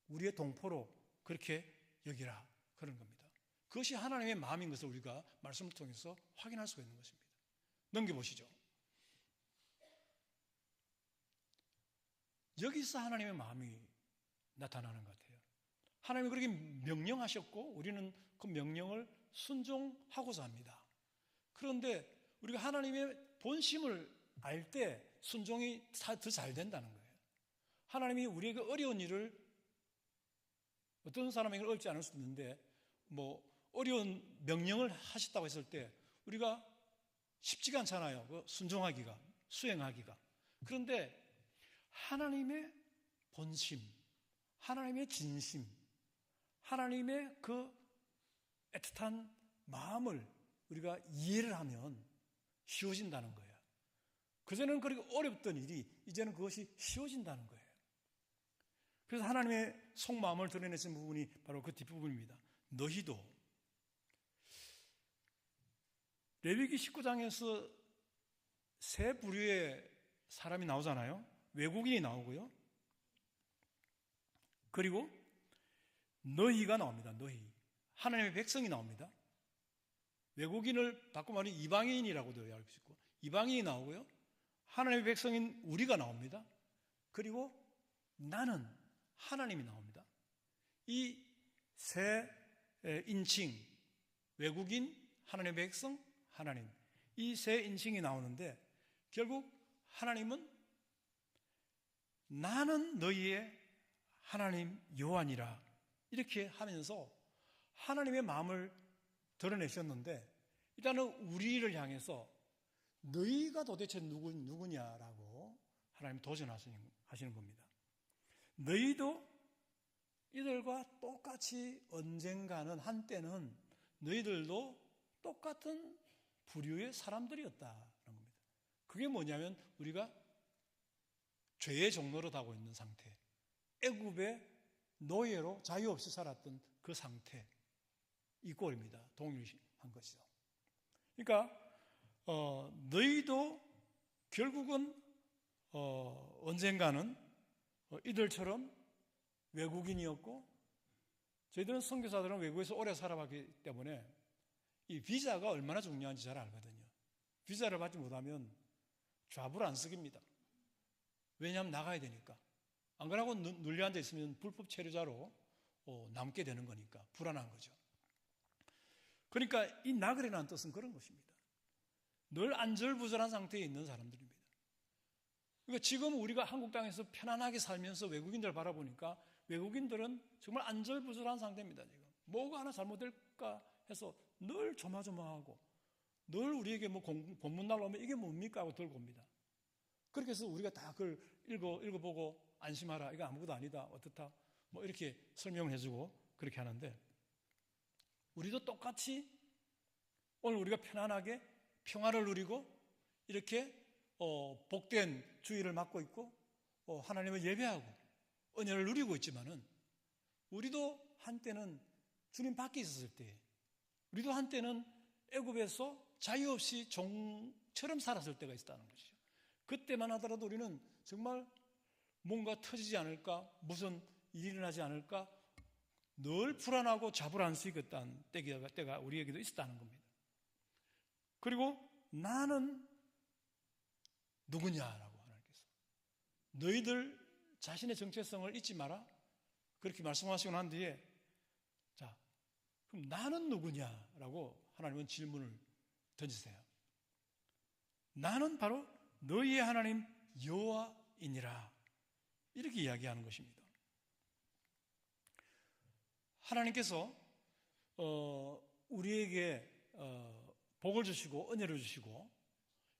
우리의 동포로 그렇게 여기라 그런 겁니다. 그것이 하나님의 마음인 것을 우리가 말씀을 통해서 확인할 수가 있는 것입니다. 넘겨보시죠. 여기서 하나님의 마음이 나타나는 것 같아요. 하나님이 그렇게 명령하셨고 우리는 그 명령을 순종하고자 합니다. 그런데 우리가 하나님의 본심을 알 때 순종이 더 잘 된다는 거예요. 하나님이 우리에게 어려운 일을 어떤 사람에게는 어렵지 않을 수도 있는데 어려운 명령을 하셨다고 했을 때 우리가 쉽지가 않잖아요. 순종하기가, 수행하기가. 그런데 하나님의 본심, 하나님의 진심, 하나님의 그 애틋한 마음을 우리가 이해를 하면 쉬워진다는 거예요. 그전에는 그렇게 어렵던 일이 이제는 그것이 쉬워진다는 거예요. 그래서 하나님의 속마음을 드러내신 부분이 바로 그 뒷부분입니다. 너희도 레위기 19장에서 세 부류의 사람이 나오잖아요. 외국인이 나오고요. 그리고 너희가 나옵니다. 너희. 하나님의 백성이 나옵니다. 외국인을 바꿔 말하면 이방인이라고도 알고 있고 이방인이 나오고요. 하나님의 백성인 우리가 나옵니다. 그리고 나는 하나님이 나옵니다. 이 세 인칭, 외국인, 하나님의 백성, 하나님, 이 세 인칭이 나오는데 결국 하나님은 나는 너희의 하나님 여호와니라 이렇게 하면서 하나님의 마음을 드러내셨는데 일단은 우리를 향해서 너희가 도대체 누구냐라고 하나님 도전하시는 겁니다. 너희도 이들과 똑같이 언젠가는 한때는 너희들도 똑같은 부류의 사람들이었다는 겁니다. 그게 뭐냐면 우리가 죄의 종로로 가고 있는 상태, 애굽의 노예로 자유 없이 살았던 그 상태, 이 꼴입니다. 동일한 것이죠. 그러니까 너희도 결국은 언젠가는 이들처럼 외국인이었고, 저희들은 선교사들은 외국에서 오래 살아봤기 때문에 이 비자가 얼마나 중요한지 잘 알거든요. 비자를 받지 못하면 좌불안석입니다. 왜냐하면 나가야 되니까. 안 그러고 눌려앉아 있으면 불법 체류자로 남게 되는 거니까 불안한 거죠. 그러니까 이 나그네라는 뜻은 그런 것입니다. 늘 안절부절한 상태에 있는 사람들입니다. 그러니까 지금 우리가 한국 땅에서 편안하게 살면서 외국인들 바라보니까 외국인들은 정말 안절부절한 상태입니다. 지금 뭐가 하나 잘못될까 해서 늘 조마조마하고 늘 우리에게 뭐 본문 날라오면 이게 뭡니까 하고 들고 옵니다. 그렇게 해서 우리가 다 그걸 읽어보고 안심하라, 이거 아무것도 아니다, 어떻다, 뭐 이렇게 설명을 해주고 그렇게 하는데, 우리도 똑같이 오늘 우리가 편안하게 평화를 누리고 이렇게 복된 주의를 맡고 있고 하나님을 예배하고 은혜를 누리고 있지만은, 우리도 한때는 주님 밖에 있었을 때, 우리도 한때는 애굽에서 자유 없이 종처럼 살았을 때가 있었다는 것이죠. 그때만 하더라도 우리는 정말 뭔가 터지지 않을까, 무슨 일이 일어나지 않을까 늘 불안하고 자불안식했던 때가 우리에게도 있었다는 겁니다. 그리고 나는 누구냐라고 하나님께서, 너희들 자신의 정체성을 잊지 마라, 그렇게 말씀하시고 난 뒤에, 자, 그럼 나는 누구냐라고 하나님은 질문을 던지세요. 나는 바로 너희의 하나님 여호와이니라, 이렇게 이야기하는 것입니다. 하나님께서 우리에게 복을 주시고 은혜를 주시고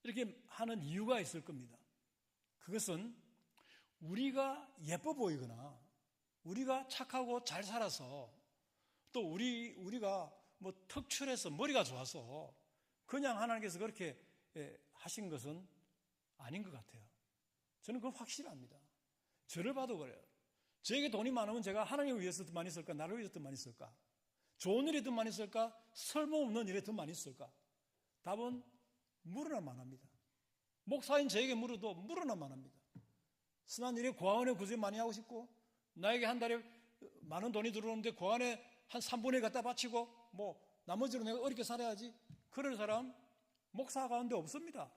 이렇게 하는 이유가 있을 겁니다. 그것은 우리가 예뻐 보이거나 우리가 착하고 잘 살아서, 또 우리가 뭐 특출해서 머리가 좋아서 그냥 하나님께서 그렇게 하신 것은 아닌 것 같아요. 저는 그건 확실합니다. 저를 봐도 그래요. 저에게 돈이 많으면 제가 하나님을 위해서 더 많이 쓸까, 나를 위해서 더 많이 쓸까, 좋은 일에 더 많이 쓸까, 쓸모없는 일에 더 많이 쓸까? 답은 물으나 만합니다. 목사인 저에게 물어도 물으나 만합니다. 순한 일에 고아원에 구제 많이 하고 싶고, 나에게 한 달에 많은 돈이 들어오는데 고아원에 한 3분의 1 갖다 바치고 뭐 나머지로 내가 어렵게 살아야지, 그런 사람 목사 가운데 없습니다.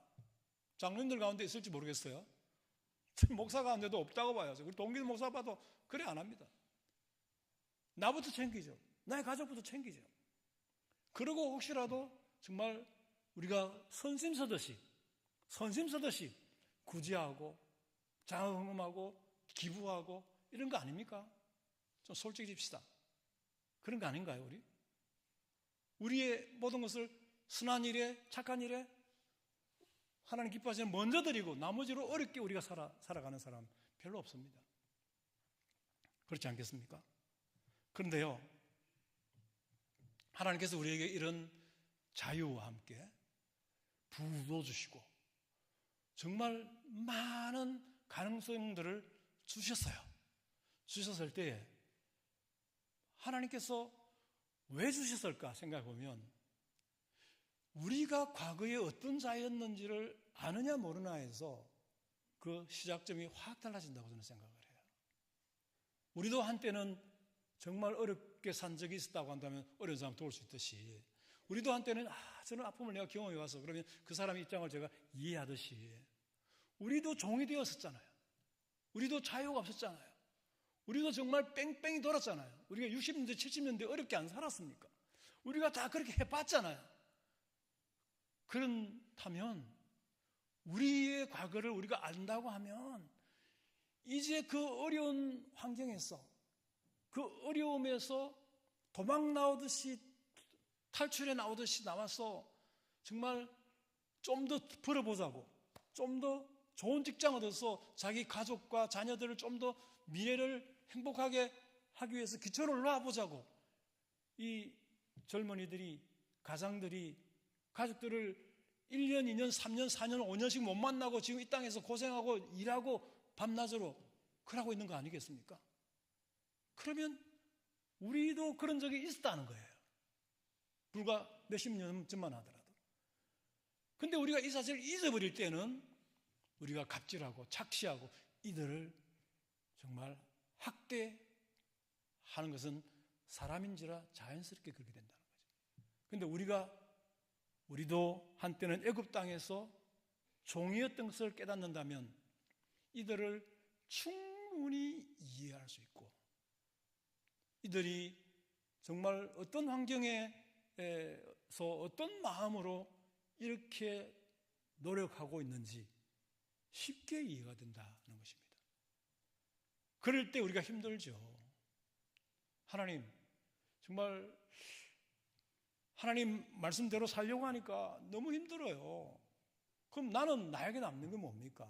장로님들 가운데 있을지 모르겠어요. 목사 가운데도 없다고 봐요. 우리 동기 목사 봐도 그래 안 합니다. 나부터 챙기죠. 나의 가족부터 챙기죠. 그리고 혹시라도 정말 우리가 선심 서듯이 구제하고 장흥음하고 기부하고 이런 거 아닙니까? 좀 솔직해집시다. 그런 거 아닌가요, 우리? 우리의 모든 것을 순한 일에, 착한 일에 하나님 기뻐하시는 먼저 드리고 나머지로 어렵게 우리가 살아가는 사람 별로 없습니다. 그렇지 않겠습니까? 그런데요, 하나님께서 우리에게 이런 자유와 함께 부도 주시고 정말 많은 가능성들을 주셨을 때에 하나님께서 왜 주셨을까 생각해 보면, 우리가 과거에 어떤 자였는지를 아느냐 모르냐에서 그 시작점이 확 달라진다고 저는 생각을 해요. 우리도 한때는 정말 어렵게 산 적이 있었다고 한다면 어려운 사람 도울 수 있듯이, 우리도 한때는 저는 아픔을 내가 경험해 와서 그러면 그 사람의 입장을 제가 이해하듯이, 우리도 종이 되었었잖아요. 우리도 자유가 없었잖아요. 우리도 정말 뺑뺑이 돌았잖아요. 우리가 60년대 70년대 어렵게 안 살았습니까? 우리가 다 그렇게 해봤잖아요. 그렇다면 우리의 과거를 우리가 안다고 하면 이제 그 어려운 환경에서, 그 어려움에서 도망 나오듯이, 탈출해 나오듯이 나와서 정말 좀 더 벌어보자고, 좀 더 좋은 직장 얻어서 자기 가족과 자녀들을 좀 더 미래를 행복하게 하기 위해서 기초를 놓아보자고, 이 젊은이들이, 가장들이 가족들을 1년, 2년, 3년, 4년, 5년씩 못 만나고 지금 이 땅에서 고생하고 일하고 밤낮으로 그러고 있는 거 아니겠습니까? 그러면 우리도 그런 적이 있었다는 거예요. 불과 몇십 년 전만 하더라도. 근데 우리가 이 사실을 잊어버릴 때는 우리가 갑질하고 착취하고 이들을 정말 학대, 하는 것은 사람인지라 자연스럽게 그렇게 된다는 거죠. 그런데 우리도 한때는 애굽 땅에서 종이었던 것을 깨닫는다면 이들을 충분히 이해할 수 있고, 이들이 정말 어떤 환경에서 어떤 마음으로 이렇게 노력하고 있는지 쉽게 이해가 된다는 것입니다. 그럴 때 우리가 힘들죠. 하나님, 정말 하나님 말씀대로 살려고 하니까 너무 힘들어요. 그럼 나는 나에게 남는 게 뭡니까?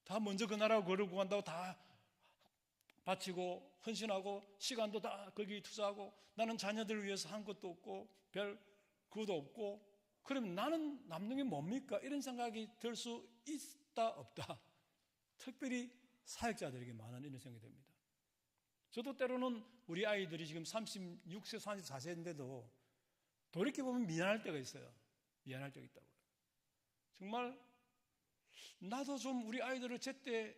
다 먼저 그 나라 거르고 간다고 다 바치고 헌신하고 시간도 다 거기 투자하고 나는 자녀들을 위해서 한 것도 없고 별 그것도 없고, 그럼 나는 남는 게 뭡니까? 이런 생각이 들 수 있다 없다. 특별히 사역자들에게 많은 이런 생각이 듭니다. 저도 때로는 우리 아이들이 지금 36세, 34세인데도 돌이켜보면 미안할 때가 있어요. 미안할 때가 있다고요. 정말 나도 좀 우리 아이들을 제때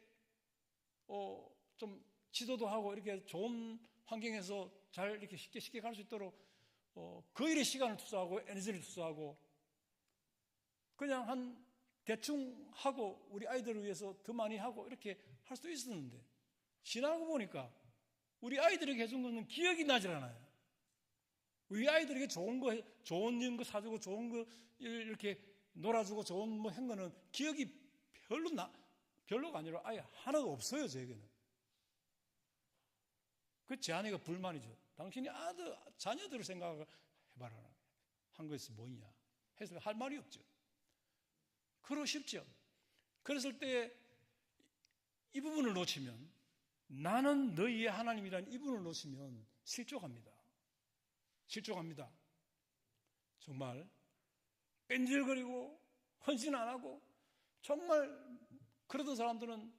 좀 지도도 하고 이렇게 좋은 환경에서 잘 이렇게 쉽게 갈 수 있도록 그 일에 시간을 투자하고 에너지를 투자하고 그냥 한 대충 하고 우리 아이들을 위해서 더 많이 하고 이렇게 할 수도 있었는데, 지나고 보니까 우리 아이들에게 해준 거는 기억이 나질 않아요. 우리 아이들에게 좋은 거 사주고 좋은 거 이렇게 놀아주고 좋은 뭐 한 거는 기억이 별로가 아니라 아예 하나도 없어요, 저에게는. 그 제 아내가 불만이죠. 당신이 자녀들을 생각해봐라. 한 것이 뭐냐 해서 할 말이 없죠. 그러고 싶죠. 그랬을 때 이 부분을 놓치면, 나는 너희의 하나님이라는 이 부분을 놓치면 실족합니다. 정말 뺀질거리고 헌신 안 하고 정말 그러던 사람들은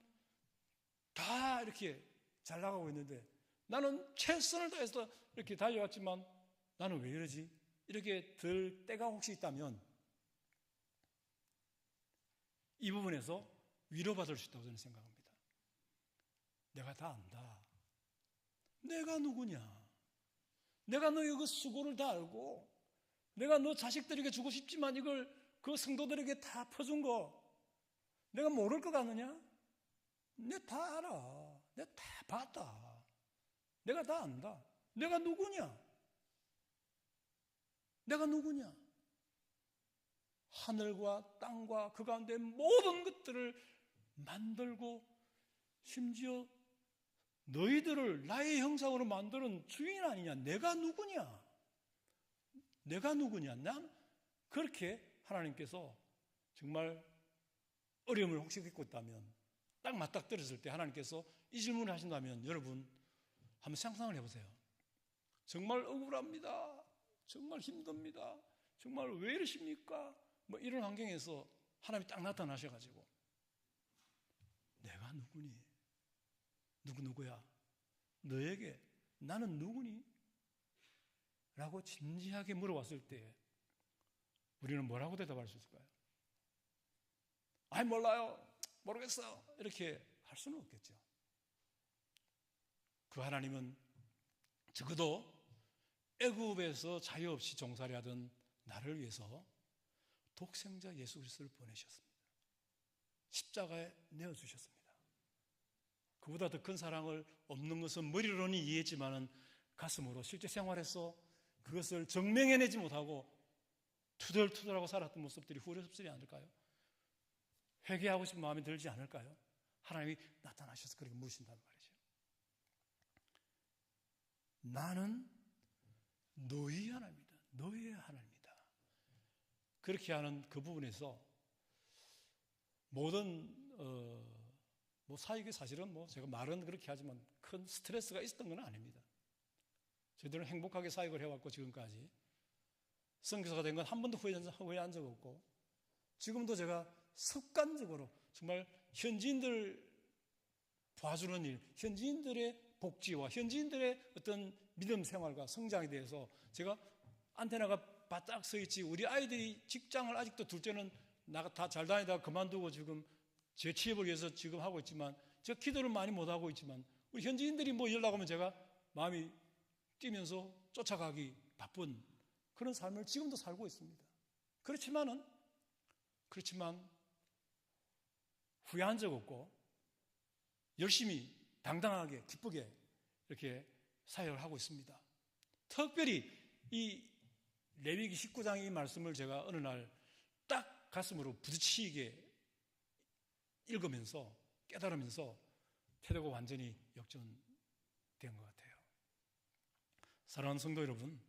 다 이렇게 잘 나가고 있는데, 나는 최선을 다해서 이렇게 달려왔지만 나는 왜 이러지? 이렇게 들 때가 혹시 있다면 이 부분에서 위로받을 수 있다고 저는 생각합니다. 내가 다 안다. 내가 누구냐? 내가 너의 그 수고를 다 알고, 내가 너 자식들에게 주고 싶지만 이걸 그 성도들에게 다 퍼준 거 내가 모를 것 같느냐? 내가 다 알아. 내가 다 봤다. 내가 다 안다. 내가 누구냐? 하늘과 땅과 그 가운데 모든 것들을 만들고 심지어 너희들을 나의 형상으로 만드는 주인 아니냐? 내가 누구냐? 난 그렇게 하나님께서 정말 어려움을 혹시 겪고 있다면, 딱 맞닥뜨렸을 때 하나님께서 이 질문을 하신다면 여러분 한번 상상을 해보세요. 정말 억울합니다. 정말 힘듭니다. 정말 왜 이러십니까? 뭐 이런 환경에서 하나님이 딱 나타나셔가지고 내가 누구니? 누구야? 너에게 나는 누구니? 라고 진지하게 물어봤을 때 우리는 뭐라고 대답할 수 있을까요? 아이 몰라요. 모르겠어요. 이렇게 할 수는 없겠죠. 그 하나님은 적어도 애굽에서 자유 없이 종살이 하던 나를 위해서 독생자 예수 그리스도를 보내셨습니다. 십자가에 내어주셨습니다. 그보다 더 큰 사랑을 없는 것은 머리로는 이해했지만은 가슴으로 실제 생활에서 그것을 증명해내지 못하고 투덜투덜하고 살았던 모습들이 후회스럽지 않을까요? 회개하고 싶은 마음이 들지 않을까요? 하나님이 나타나셔서 그렇게 물으신단 말이죠. 나는 너희 하나님이다. 너희의 하나님이다. 그렇게 하는 그 부분에서 모든 사역이 사실은 제가 말은 그렇게 하지만 큰 스트레스가 있었던 건 아닙니다. 저희들은 행복하게 사역을 해왔고 지금까지 선교사가 된 건 한 번도 후회한 적 없고, 지금도 제가 습관적으로 정말 현지인들 봐주는 일, 현지인들의 복지와 현지인들의 어떤 믿음 생활과 성장에 대해서 제가 안테나가 바짝 서 있지, 우리 아이들이 직장을 아직도 둘째는 다 잘 다니다가 그만두고 지금 재취업을 위해서 지금 하고 있지만, 제가 기도를 많이 못하고 있지만 우리 현지인들이 연락 오면 제가 마음이 뛰면서 쫓아가기 바쁜 그런 삶을 지금도 살고 있습니다. 그렇지만 후회한 적 없고 열심히 당당하게 기쁘게 이렇게 사역을 하고 있습니다. 특별히 이 레위기 19장의 이 말씀을 제가 어느 날 딱 가슴으로 부딪히게 읽으면서 깨달으면서 태도가 완전히 역전된 것 같아요. 사랑하는 성도 여러분,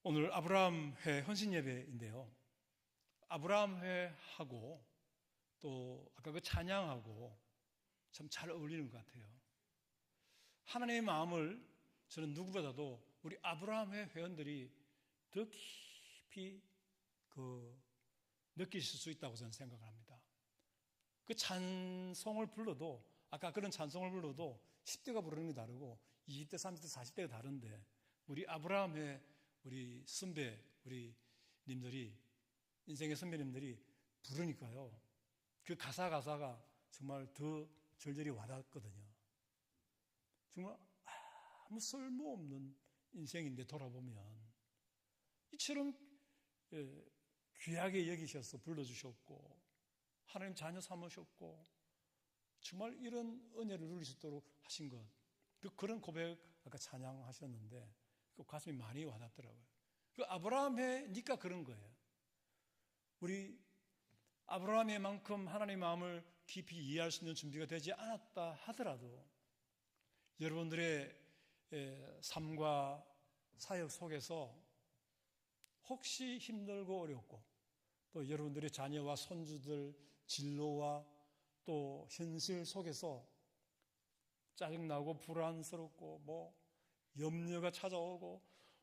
오늘 아브라함 회 헌신 예배인데요. 아브라함 회하고 또 아까 그 찬양하고 참 잘 어울리는 것 같아요. 하나님의 마음을 저는 누구보다도 우리 아브라함 회 회원들이 더 깊이 느끼실 수 있다고 저는 생각을 합니다. 그 찬송을 불러도 아까 그런 찬송을 불러도 10대가 부르는 게 다르고 20대, 30대, 40대가 다른데 우리 아브라함의 우리 선배, 우리 님들이 인생의 선배님들이 부르니까요. 그 가사가 정말 더 절절히 와닿거든요. 정말 아무 쓸모없는 인생인데 돌아보면 이처럼 귀하게 여기셔서 불러주셨고 하나님 자녀 삼으셨고 정말 이런 은혜를 누릴 수 있도록 하신 것, 그런 고백 아까 찬양하셨는데 그 가슴이 많이 와닿더라고요. 그 아브라함이니까 그런 거예요. 우리 아브라함의 만큼 하나님의 마음을 깊이 이해할 수 있는 준비가 되지 않았다 하더라도 여러분들의 삶과 사역 속에서 혹시 힘들고 어렵고 또 여러분들의 자녀와 손주들 진로와 또 현실 속에서 짜증나고 불안스럽고 뭐 염려가 찾아오고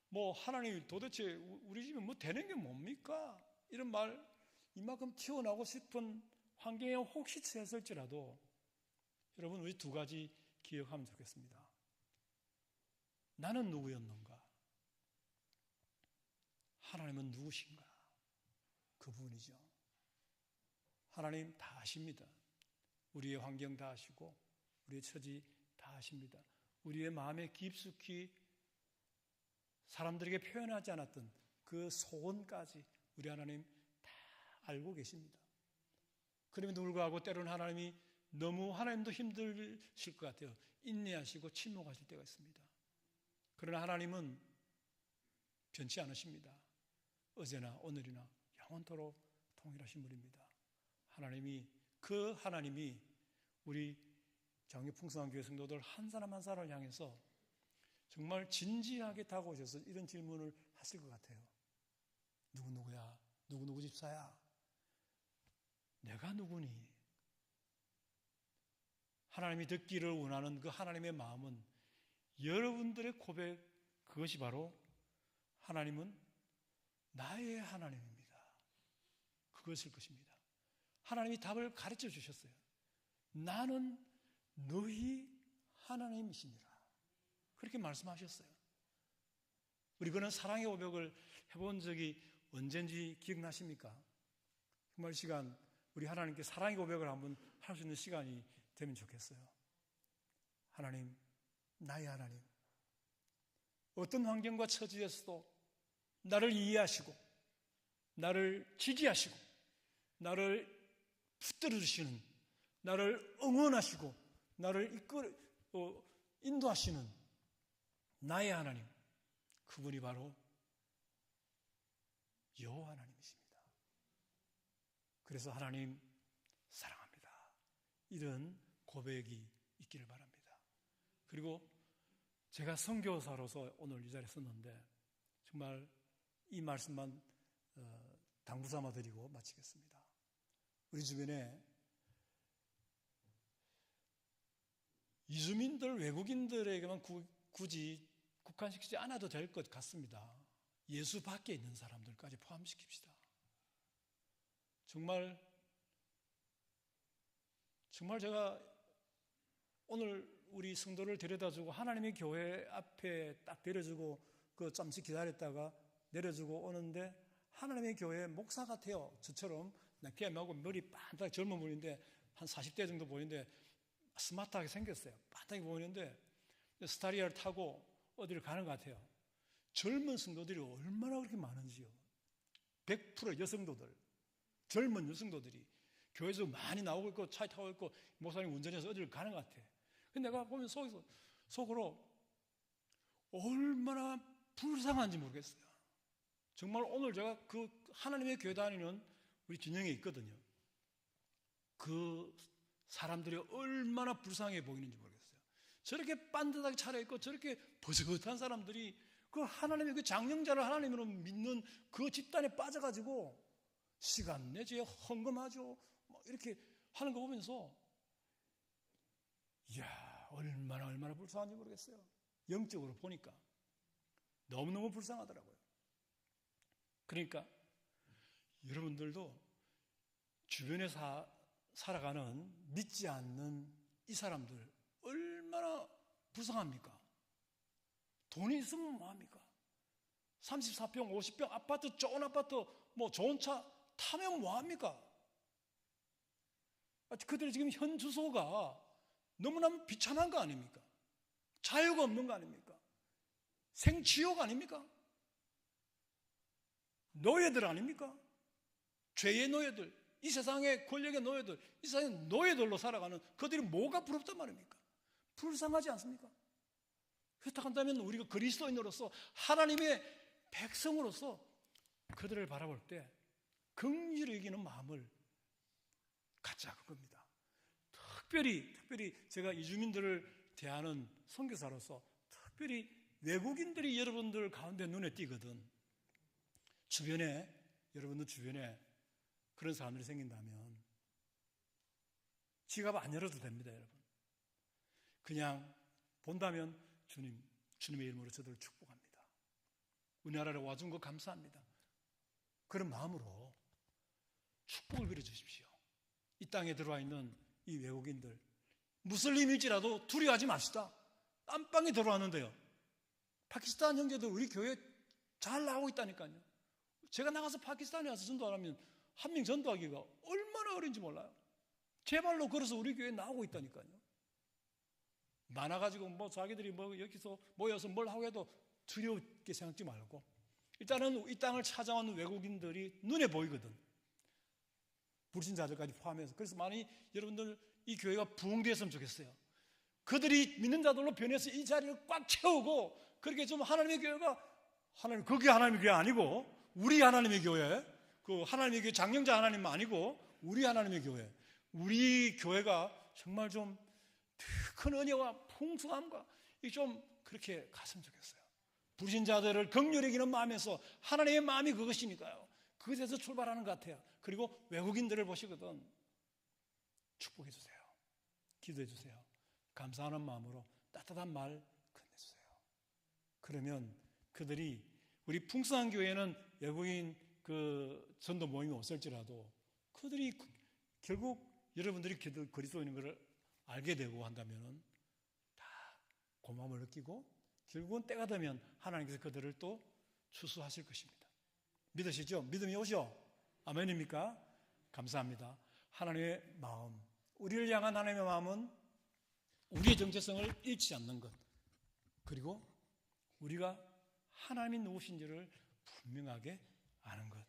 뭐 하나님 도대체 우리 집에 뭐 되는 게 뭡니까? 이런 말 이만큼 튀어나오고 싶은 환경에 혹시 처했을지라도 여러분 우리 두 가지 기억하면 좋겠습니다. 나는 누구였는가? 하나님은 누구신가? 그분이죠. 하나님 다 아십니다. 우리의 환경 다 아시고 우리의 처지 다 아십니다. 우리의 마음에 깊숙이 사람들에게 표현하지 않았던 그 소원까지 우리 하나님 다 알고 계십니다. 그럼에도 불구하고 때로는 하나님이 너무 하나님도 힘드실 것 같아요. 인내하시고 침묵하실 때가 있습니다. 그러나 하나님은 변치 않으십니다. 어제나 오늘이나 영원토록 동일하신 분입니다. 그 하나님이 우리 장유 풍성한 교회 성도들 한 사람 한 사람을 향해서 정말 진지하게 다가오셔서 이런 질문을 하실 것 같아요. 누구누구야? 누구누구 집사야? 내가 누구니? 하나님이 듣기를 원하는 그 하나님의 마음은 여러분들의 고백, 그것이 바로 하나님은 나의 하나님입니다. 그것일 것입니다. 하나님이 답을 가르쳐 주셨어요. 나는 너희 하나님이시니라. 그렇게 말씀하셨어요. 우리 그런 사랑의 고백을 해본 적이 언젠지 기억나십니까? 정말 시간 우리 하나님께 사랑의 고백을 한번 할 수 있는 시간이 되면 좋겠어요. 하나님, 나의 하나님, 어떤 환경과 처지에서도 나를 이해하시고 나를 지지하시고 나를 붙들어 주시는, 나를 응원하시고 나를 인도하시는 나의 하나님, 그분이 바로 여호와 하나님이십니다. 그래서 하나님 사랑합니다. 이런 고백이 있기를 바랍니다. 그리고 제가 선교사로서 오늘 이 자리에 섰는데 정말 이 말씀만 당부 삼아 드리고 마치겠습니다. 우리 주변에 이주민들, 외국인들에게만 굳이 국한시키지 않아도 될 것 같습니다. 예수 밖에 있는 사람들까지 포함시킵시다. 정말 제가 오늘 우리 성도를 데려다주고 하나님의 교회 앞에 딱 데려주고 그 잠시 기다렸다가 내려주고 오는데 하나님의 교회 목사 같아요. 저처럼 깨하고 머리 반짝 젊은 분인데 한 40대 정도 보이는데 스마트하게 생겼어요. 반짝이 보이는데 스타리아를 타고 어디를 가는 것 같아요. 젊은 성도들이 얼마나 그렇게 많은지요. 100% 여성도들, 젊은 여성도들이 교회에서 많이 나오고 있고 차에 타고 있고 목사님 운전해서 어디를 가는 것 같아. 근데 내가 보면 속으로 얼마나 불쌍한지 모르겠어요. 정말 오늘 제가 그 하나님의 교회 다니는 우리 진영에 있거든요. 그 사람들이 얼마나 불쌍해 보이는지 모르겠어요. 저렇게 반듯하게 차려입고 저렇게 버젓한 사람들이 그 하나님의 그 장령자를 하나님으로 믿는 그 집단에 빠져가지고 시간 내지에 헌금하죠. 이렇게 하는 거 보면서 이야, 얼마나 불쌍한지 모르겠어요. 영적으로 보니까 너무너무 불쌍하더라고요. 그러니까 여러분들도 주변에 살아가는 믿지 않는 이 사람들 얼마나 불쌍합니까? 돈이 있으면 뭐합니까? 34평, 50평 아파트, 좋은 아파트, 좋은 차 타면 뭐합니까? 그들의 지금 현 주소가 너무나 비참한 거 아닙니까? 자유가 없는 거 아닙니까? 생지옥 아닙니까? 노예들 아닙니까? 죄의 노예들, 이 세상의 권력의 노예들, 이 세상의 노예들로 살아가는 그들이 뭐가 부럽단 말입니까? 불쌍하지 않습니까? 그렇다고 한다면 우리가 그리스도인으로서 하나님의 백성으로서 그들을 바라볼 때 긍휼히 여기는 마음을 갖자 그겁니다. 특별히 제가 이주민들을 대하는 선교사로서 특별히 외국인들이 여러분들 가운데 눈에 띄거든. 여러분들 주변에 그런 사람들이 생긴다면 지갑 안 열어도 됩니다, 여러분. 그냥 본다면 주님의 이름으로 저들을 축복합니다. 우리나라에 와준 거 감사합니다. 그런 마음으로 축복을 빌어주십시오. 이 땅에 들어와 있는 이 외국인들, 무슬림일지라도 두려워하지 맙시다. 안방에 들어왔는데요. 파키스탄 형제들 우리 교회 잘 나오고 있다니까요. 제가 나가서 파키스탄에 와서 전도하면 한 명 전도하기가 얼마나 어려운지 몰라요. 제 발로 걸어서 우리 교회에 나오고 있다니까요. 많아가지고 자기들이 여기서 모여서 뭘 하고 해도 두렵게 생각지 말고 일단은 이 땅을 찾아온 외국인들이 눈에 보이거든. 불신자들까지 포함해서. 그래서 많이 여러분들 이 교회가 부흥되었으면 좋겠어요. 그들이 믿는 자들로 변해서 이 자리를 꽉 채우고 그렇게 좀 하나님의 교회가 그게 하나님의 교회 아니고 우리 하나님의 교회, 그 하나님의 교회 장령자 하나님 아니고 우리 하나님의 교회, 우리 교회가 정말 좀 큰 은혜와 풍성함과 좀 그렇게 갔으면 좋겠어요. 불신자들을 긍휼히 여기는 마음에서 하나님의 마음이 그것이니까요. 그것에서 출발하는 것 같아요. 그리고 외국인들을 보시거든 축복해 주세요. 기도해 주세요. 감사하는 마음으로 따뜻한 말 건네주세요. 그러면 그들이 우리 풍성한 교회는 외국인 그 전도 모임이 없을지라도 그들이 결국 여러분들이 그리스도인인 것을 알게 되고 한다면 다 고마움을 느끼고 결국은 때가 되면 하나님께서 그들을 또 추수하실 것입니다. 믿으시죠? 믿음이 오죠? 아멘입니까? 감사합니다. 하나님의 마음, 우리를 향한 하나님의 마음은 우리의 정체성을 잃지 않는 것, 그리고 우리가 하나님이 누구신지를 분명하게 아는 것,